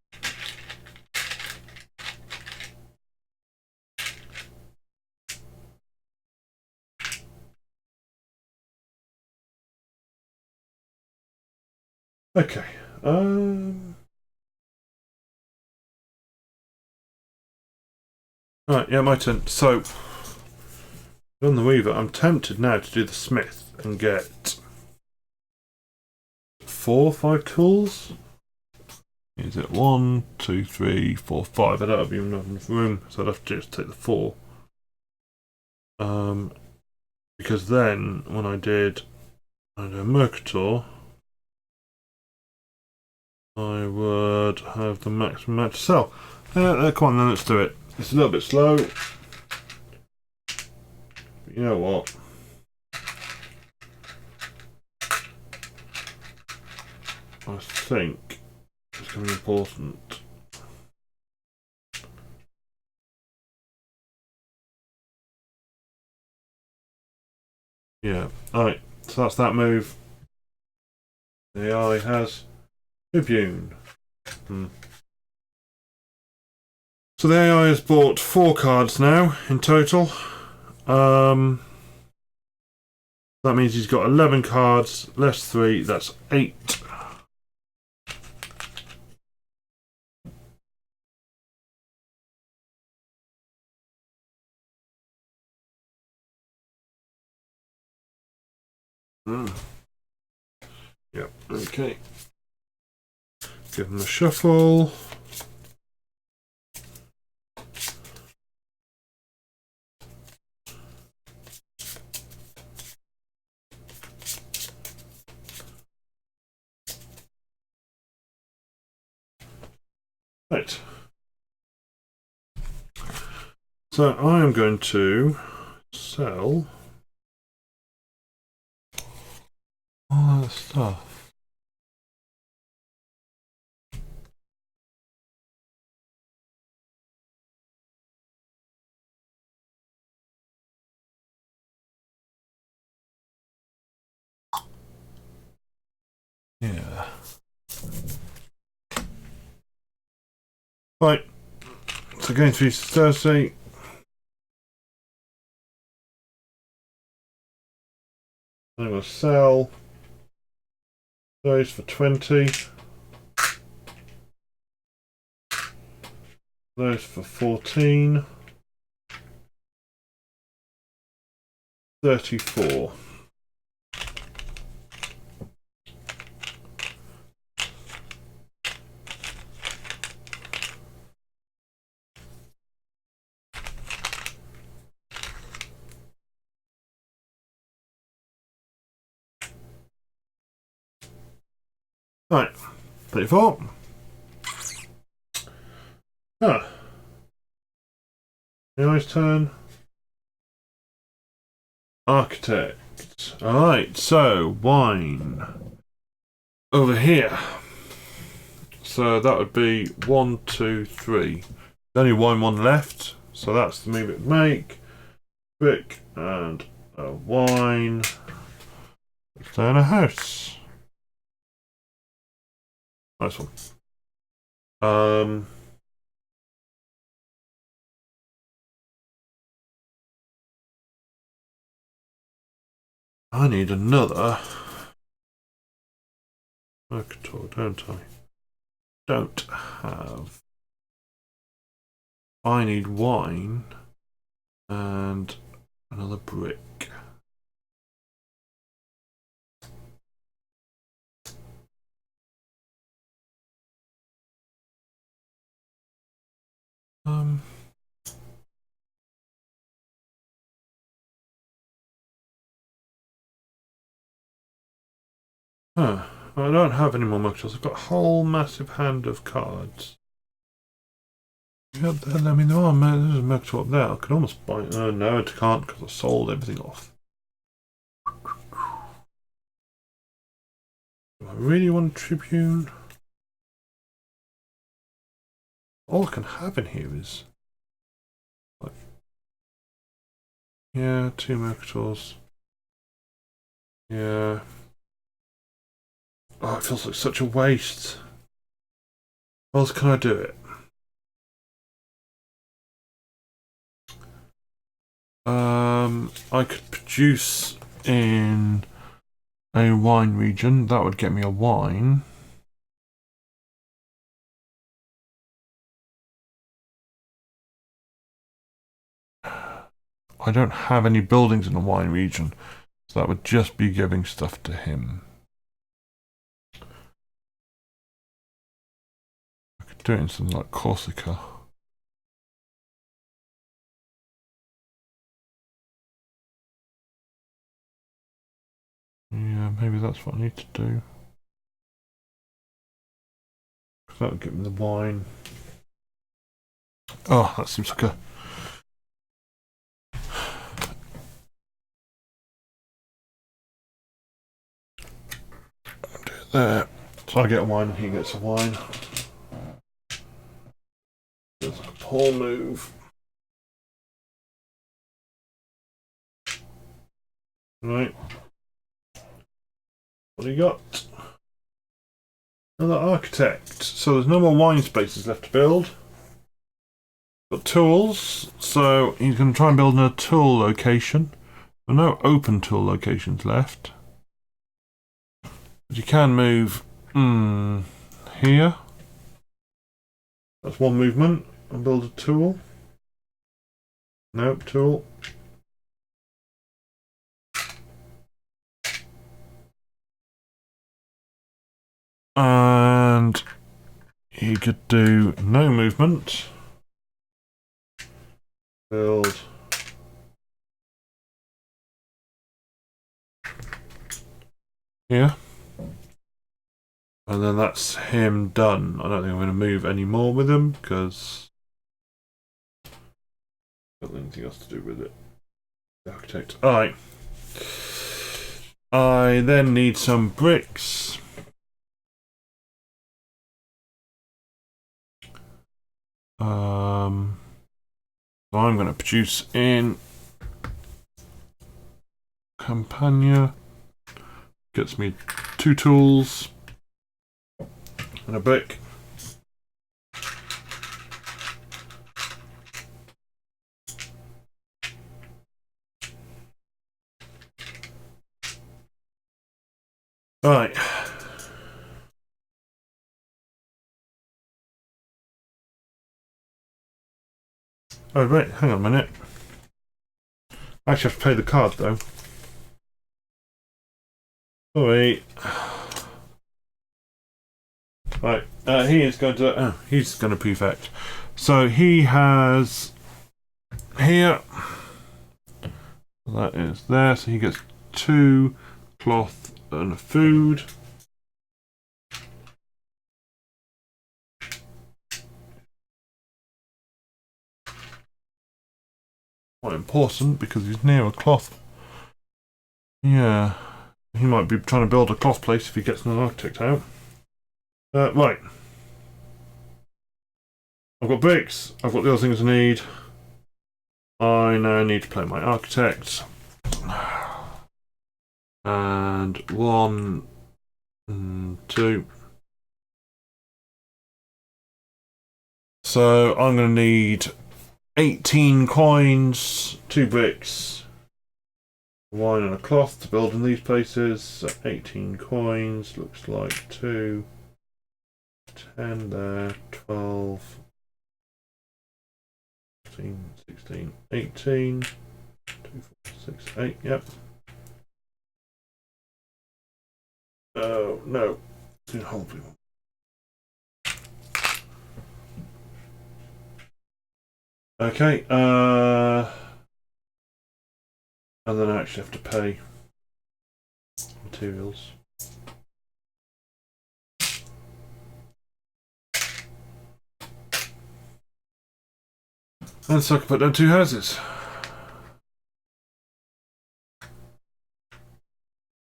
Okay. Right, yeah, my turn. So, on the Weaver, I'm tempted now to do the Smith and get 4 or 5 tools. Is it 1, 2, 3, 4, 5? I don't have even enough room, so I'd have to just take the 4. Because then, when I did Mercator, I would have the maximum amount to sell. Come on then, let's do it. It's a little bit slow. But you know what? I think it's going to be important. Yeah, alright, so that's that move. The AI has Tribune. So the AI has bought 4 cards now in total. That means he's got 11 cards, less 3, that's 8. Yep, okay. Give him a shuffle. Right. So I am going to sell all that stuff. Yeah. Right. So going to Thursday. I'm going to sell those for 20. Those for 14. 34. Right. 34. Ah. Now turn. Architect. Alright, so wine. Over here. So that would be 1, 2, 3. There's only one left, so that's the move it would make. Brick and a wine. Stay in a house. Nice one. I need another Mercator, don't I? Don't have. I need wine and another brick. Huh. I don't have any more Mercators. I've got a whole massive hand of cards. Yeah, I mean, there are there's a Mercator up there. I could almost buy it. Oh, no, I can't because I sold everything off. Do I really want a Tribune? All I can have in here is... like, yeah, 2 Mercators. Yeah. Oh, it feels like such a waste. How else can I do it? I could produce in a wine region. That would get me a wine. I don't have any buildings in the wine region, so that would just be giving stuff to him. I could do it in something like Corsica. Yeah, maybe that's what I need to do. That would give me the wine. Oh, that seems like a... I'll do it there. So I get a wine and he gets a wine. It's a poor move. Right. What do you got? Another architect. So there's no more wine spaces left to build. Got tools. So he's going to try and build in a tool location. There are no open tool locations left. But you can move here. That's one movement. And build a tool. Nope, tool. And he could do no movement. Build. Here. And then that's him done. I don't think I'm going to move any more with him because I've got anything else to do with it. The architect. Alright. I then need some bricks. So I'm going to produce in Campania. Gets me 2 tools and a brick. Right. Oh wait, hang on a minute. I actually have to pay the card though. Sorry. Right, he is going to. Oh, he's going to prefect. So he has here. That is there. So he gets 2 cloth and food. Quite important because he's near a cloth. Yeah, he might be trying to build a cloth place if he gets an architect out. Right. I've got bricks. I've got the other things I need. I now need to play my architect. And 1, 2. So I'm going to need 18 coins, 2 bricks, wine and a cloth to build in these places. So 18 coins, looks like 2, 10 there, 12, 15, 16, 18, 2, 4, 6, 8, yep. Oh, no. Hold people. Okay, and then I actually have to pay materials. And so I can put down 2 houses.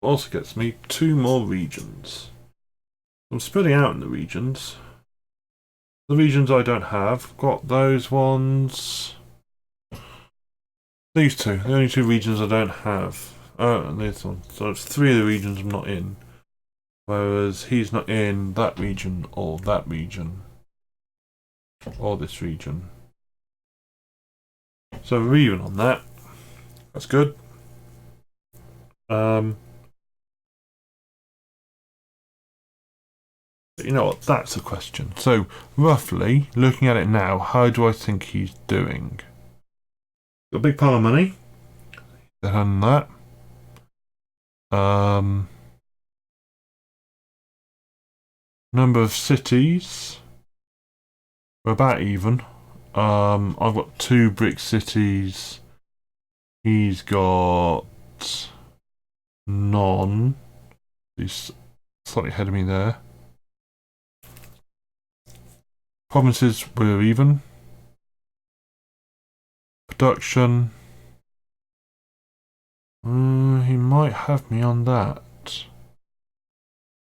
Also gets me 2 more regions. I'm spreading out in the regions. The regions I don't have, got those ones. These 2, the only 2 regions I don't have. Oh, and this one. So it's 3 of the regions I'm not in. Whereas he's not in that region or that region. Or this region. So we're even on that. That's good. You know what? That's a question. So, roughly, looking at it now, how do I think he's doing? Got a big pile of money. Done that. Number of cities. We're about even. I've got 2 brick cities. He's got none. He's slightly ahead of me there. Provinces, we're even. Production. He might have me on that.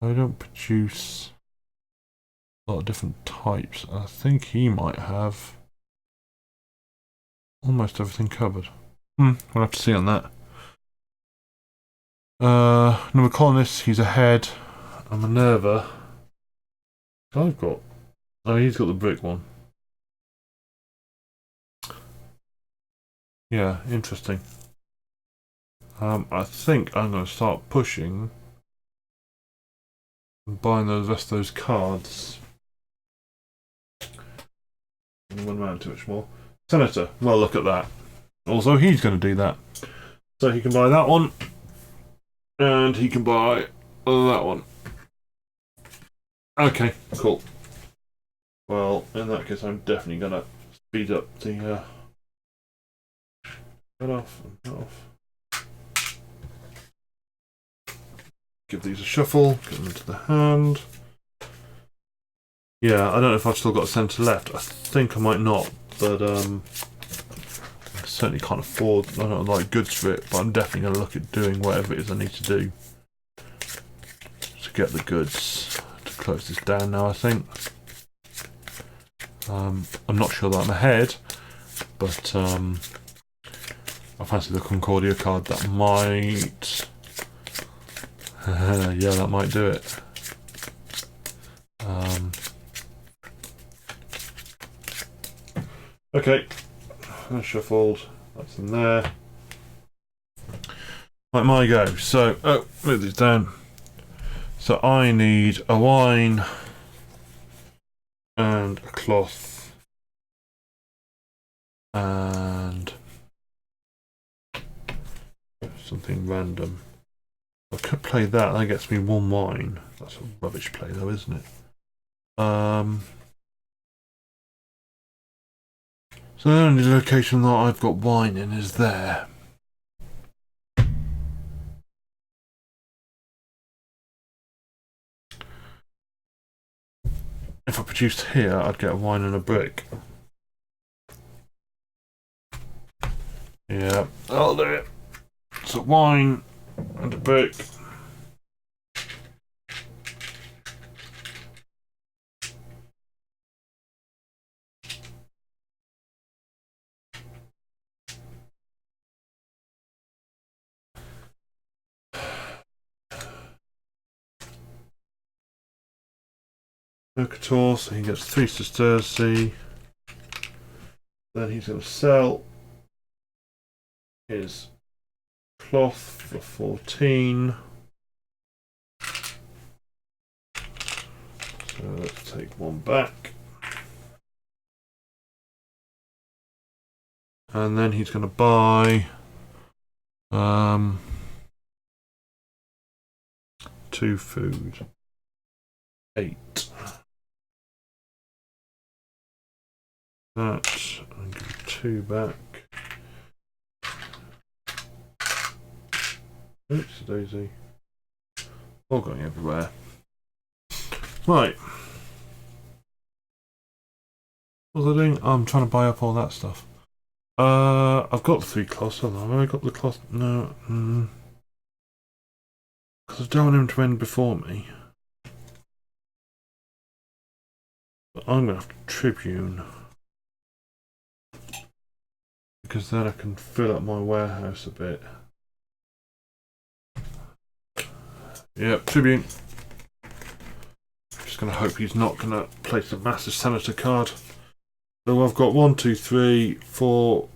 I don't produce a lot of different types. I think he might have almost everything covered. We'll have to see on that. Number of colonists, he's ahead. And Minerva. I've got. Oh, he's got the brick one. Yeah, interesting. I think I'm going to start pushing and buying the rest of those cards. One amount too much more. Senator, well, look at that. Also, he's going to do that. So he can buy that one. And he can buy that one. Okay, cool. Well, in that case, I'm definitely going to speed up the cut off and cut off. Give these a shuffle, get them into the hand. Yeah, I don't know if I've still got centre left. I think I might not, but I certainly can't afford. I don't like goods for it, but I'm definitely going to look at doing whatever it is I need to do to get the goods. To close this down now, I think. I'm not sure that I'm ahead, but I fancy the Concordia card. That might, yeah, that might do it. Okay, that's shuffled. That's in there. Right, my go. So, move these down. So I need a wine and a cloth and something random. I could play that. That gets me one wine. That's a rubbish play, though, isn't it? So the only location that I've got wine in is there. If I produced here, I'd get a wine and a brick. Yeah, I'll do it. So wine and a brick. Mercator, so he gets 3 sesterces. Then he's going to sell his cloth for 14. So let's take one back. And then he's going to buy 2 food. 8. That, and give 2 back. Oops, daisy. All going everywhere. Right. What was I doing? I'm trying to buy up all that stuff. I've got the 3 cloths, haven't I? Have I got the cloth? No. Because I don't want him to end before me. But I'm going to have to Tribune. Because then I can fill up my warehouse a bit. Yep, Tribune. Just going to hope he's not going to place a massive senator card. So I've got 1, 2, 3, 4,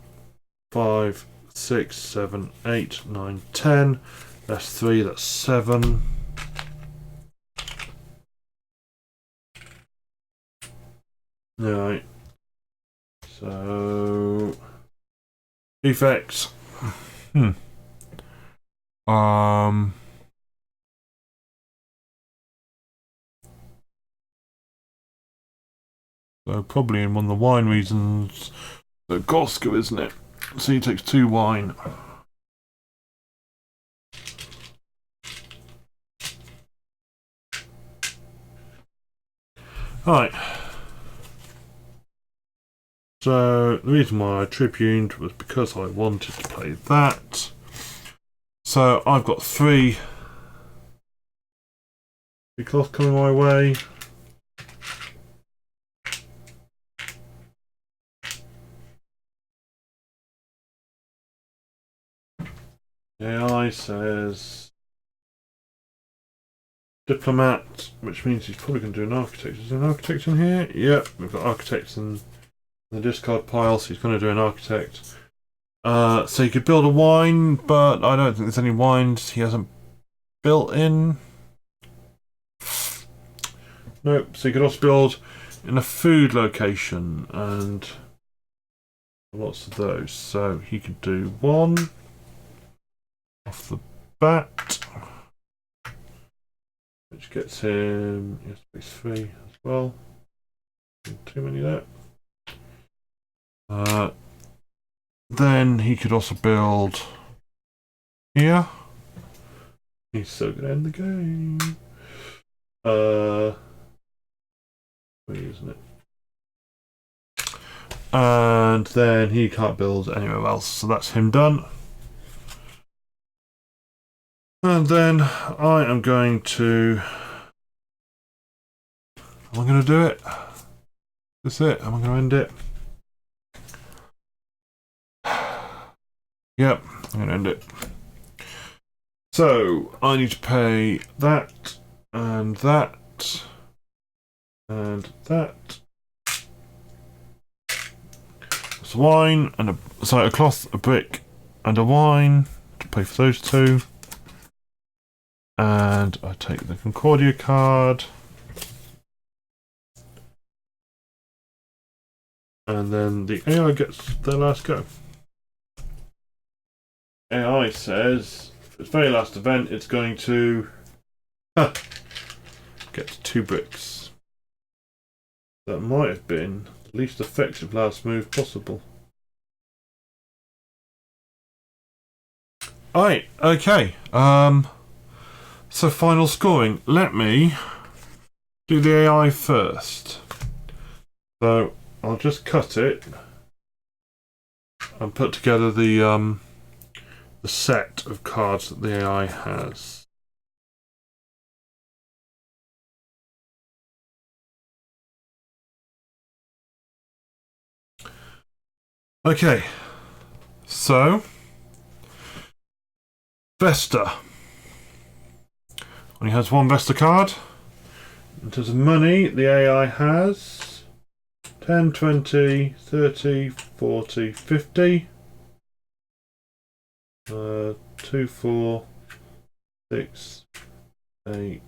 5, 6, 7, 8, 9, 10. That's 3, that's 7. Right. So effects. So probably in one of the wine reasons, the Goska, isn't it? So he takes 2 wine. Right. So the reason why I tribuned was because I wanted to play that. So I've got 3 cloth coming my way. AI says diplomat, which means he's probably going to do an architect. Is there an architect in here? Yep, we've got architects in the discard pile, so he's going to do an architect. So he could build a wine, but I don't think there's any wines he hasn't built in. Nope, so he could also build in a food location, and lots of those. So he could do 1 off the bat, which gets him space 3 as well. Too many there. Then he could also build here. He's so gonna end the game. 3, isn't it? And then he can't build anywhere else, so that's him done. And then I am going to... Am I going to do it? That's it. Am I going to end it? Yep, I'm going to end it. So, I need to pay that, and that, and that. It's wine, and a cloth, a brick, and a wine, to pay for those two. And I take the Concordia card. And then the AI gets their last go. AI says, for its very last event, it's going to get 2 bricks. That might have been the least effective last move possible. Alright, okay. So final scoring. Let me do the AI first. So I'll just cut it and put together the set of cards that the AI has. Okay, so Vesta. When he has 1 Vesta card. In terms of money, the AI has 10, 20, 30, 40, 50. 2, 4, 6, 8.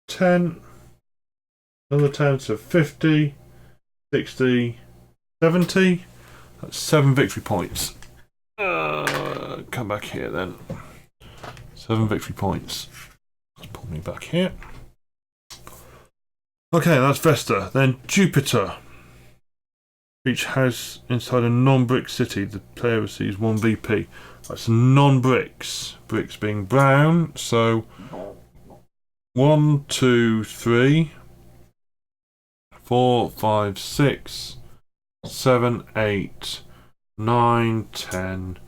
10. Another 10, so 50, 60, 70. That's 7 victory points. Come back here then. 7 victory points. Let's pull me back here. Okay, that's Vesta. Then Jupiter. Each house inside a non-brick city, the player receives 1 VP. That's non-bricks. Bricks being brown. So 1, 2, 3, 4, 5, 6, 7, 8, 9, 10,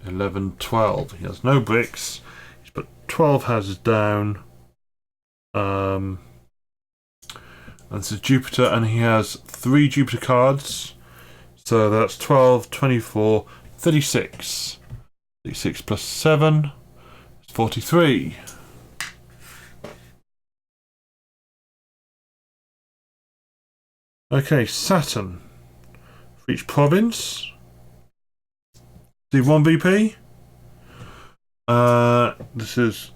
11, 12. He has no bricks. He's put 12 houses down. And this is Jupiter, and he has 3 Jupiter cards. So that's 12, 24, 36. 36 plus 7 is 43. Okay, Saturn. For each province. Do 1 VP. This is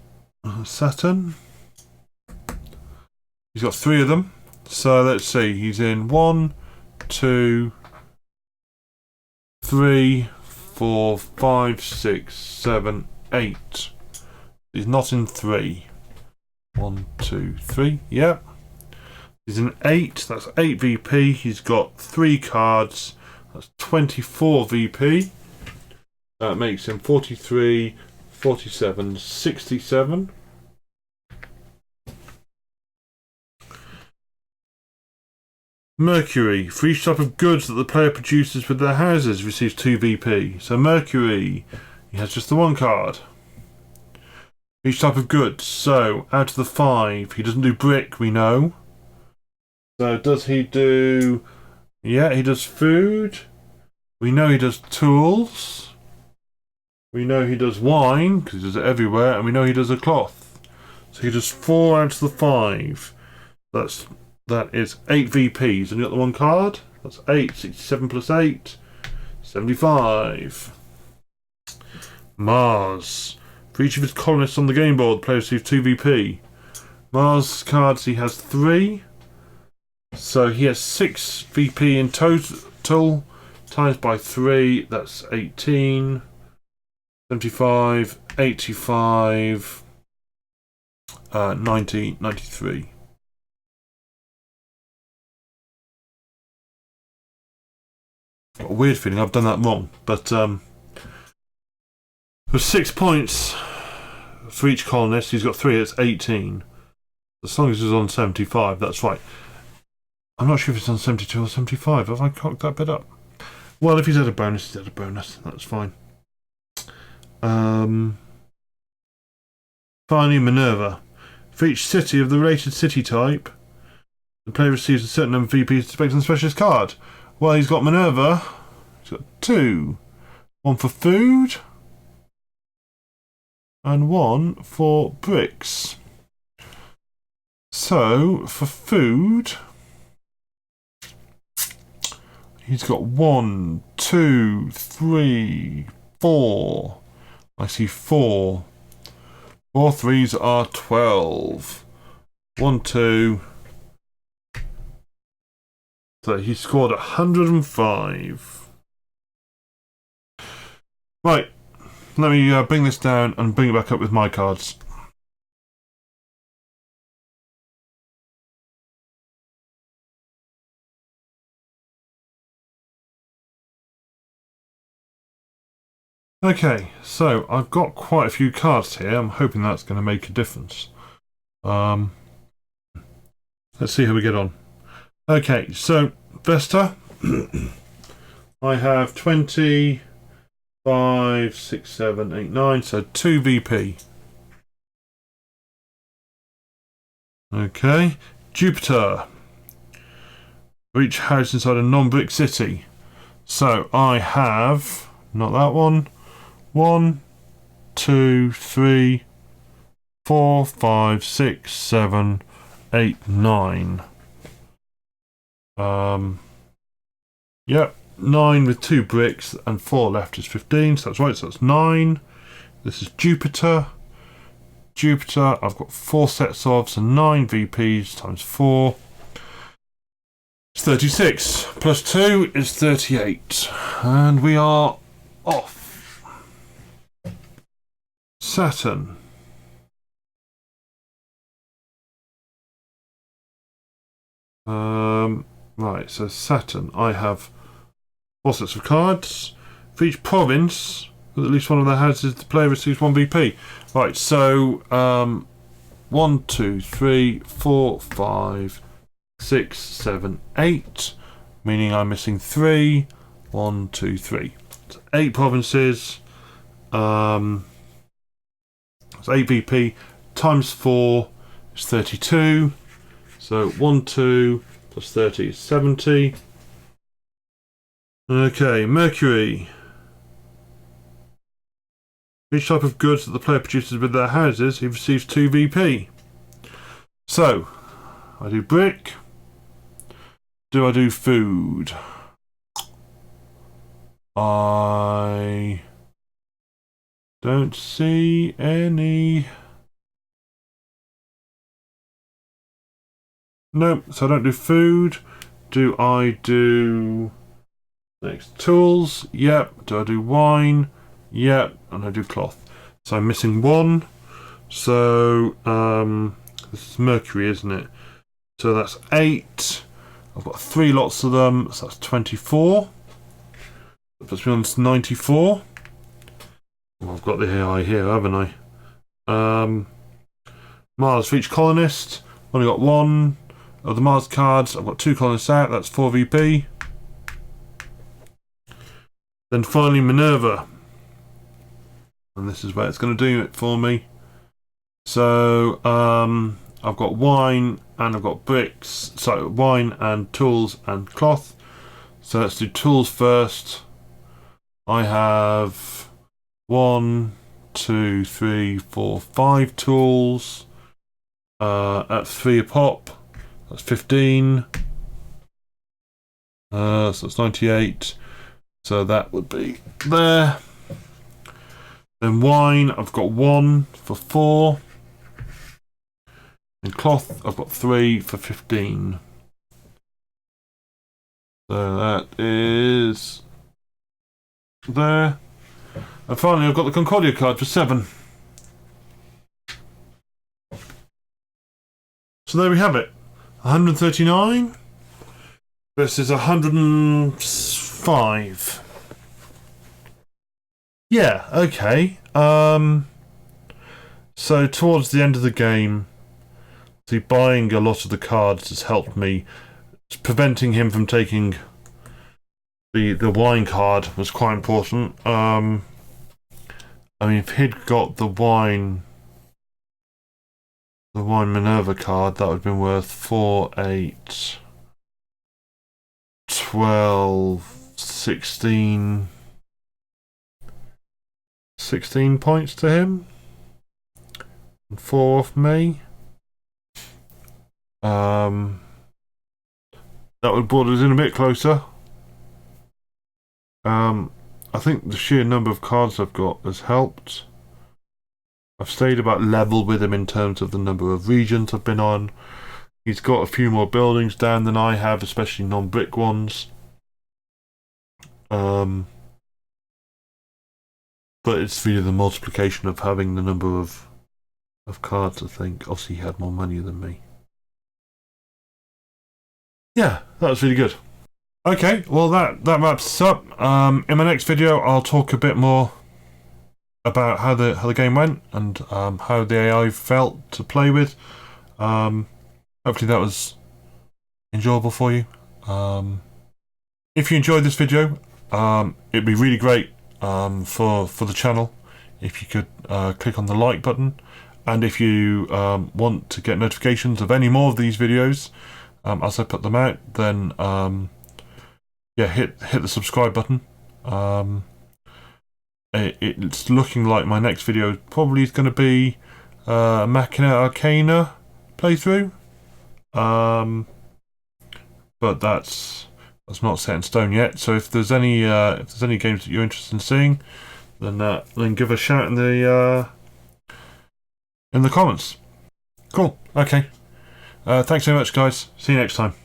Saturn. He's got 3 of them. So let's see. He's in 1, 2, 3, 4, 5, 6, 7, 8. He's not in 3. 1, 2, 3. Yep. He's in 8. That's 8 VP. He's got 3 cards. That's 24 VP. That makes him 43, 47, 67. Mercury. For each type of goods that the player produces with their houses receives 2 VP. So Mercury, he has just the 1 card. Each type of goods. So out of the 5, he doesn't do brick, we know. So does he do... Yeah, he does food. We know he does tools. We know he does wine, because he does it everywhere. And we know he does a cloth. So he does 4 out of the 5. That is 8 VPs. And you got the 1 card? That's 8. 67 plus 8. 75. Mars. For each of his colonists on the game board, the player receives 2 VP. Mars cards, he has 3. So he has 6 VP in total. Times by 3, that's 18. 75, 85, 90, 93. Got a weird feeling I've done that wrong, but for 6 points, for each colonist. He's got 3, it's 18. As long as he's on 75, that's right. I'm not sure if it's on 72 or 75. Have I cocked that bit up? Well, if he's had a bonus, he's had a bonus. That's fine. Finally, Minerva. For each city of the related city type, the player receives a certain number of VPs displayed on the specialist card. Well, he's got Minerva. He's got 2. 1 for food. And 1 for bricks. So, for food, he's got 1, 2, 3, 4. I see 4. 4 3s are 12. 1, 2. So he scored 105. Right, let me bring this down and bring it back up with my cards. Okay, so I've got quite a few cards here. I'm hoping that's going to make a difference. Let's see how we get on. Okay, so Vesta, I have 20, 5, 6, 7, 8, 9, so 2 VP. Okay, Jupiter, for each house inside a non-brick city. So I have, not that one, 1, 2, 3, 4, 5, 6, 7, 8, 9. Yep, 9 with 2 bricks and 4 left is 15, so that's right, so that's 9. This is Jupiter. Jupiter, I've got 4 sets of, so 9 VPs times 4. It's 36, plus 2 is 38. And we are off. Saturn. Right, so Saturn, I have 4 sets of cards. For each province, with at least one of their houses, the player receives 1 VP. Right, so 1, 2, 3, 4, 5, 6, 7, 8, meaning I'm missing 3. 1, 2, 3. So 8 provinces. So 8 VP times 4 is 32. So 1, 2 plus 30 is 70. Okay, Mercury. Each type of goods that the player produces with their houses, he receives 2 VP. So, I do brick. Do I do food? I don't see any. Nope, so I don't do food. Do I do next tools? Yep. Do I do wine? Yep. And I do cloth. So I'm missing 1. So this is Mercury, isn't it? So that's 8. I've got 3 lots of them, so that's 24. That puts me on 94. Well, I've got the AI here, haven't I? Mars for each colonist. Only got 1 of the Mars cards. I've got 2 colonists out, that's 4 VP. Then finally Minerva. And this is where it's going to do it for me. So I've got wine and I've got bricks. So wine and tools and cloth. So let's do tools first. I have 1, 2, 3, 4, 5 tools at 3 a pop. That's 15. So that's 98. So that would be there. Then wine, I've got 1 for 4. And cloth, I've got 3 for 15. So that is there. And finally, I've got the Concordia card for 7. So there we have it. 139 versus 105. Yeah, okay. So towards the end of the game, buying a lot of the cards has helped me. Preventing him from taking the wine card was quite important. I mean, if he'd got the wine Minerva card, that would have been worth 4, 8, 12, 16 points to him. And 4 off me. That would have brought us in a bit closer. I think the sheer number of cards I've got has helped. I've stayed about level with him in terms of the number of regions I've been on. He's got a few more buildings down than I have, especially non-brick ones. But it's really the multiplication of having the number of cards, I think. Obviously, he had more money than me. Yeah, that was really good. Okay, well that wraps us up. In my next video, I'll talk a bit more about how the game went and how the AI felt to play with. Hopefully that was enjoyable for you. If you enjoyed this video, it'd be really great for the channel if you could click on the like button, and if you want to get notifications of any more of these videos as I put them out, then yeah, hit the subscribe button. It's looking like my next video probably is going to be Machina Arcana playthrough, but that's not set in stone yet. So if there's any games that you're interested in seeing, then give a shout in the comments. Cool. Okay. Thanks very much, guys. See you next time.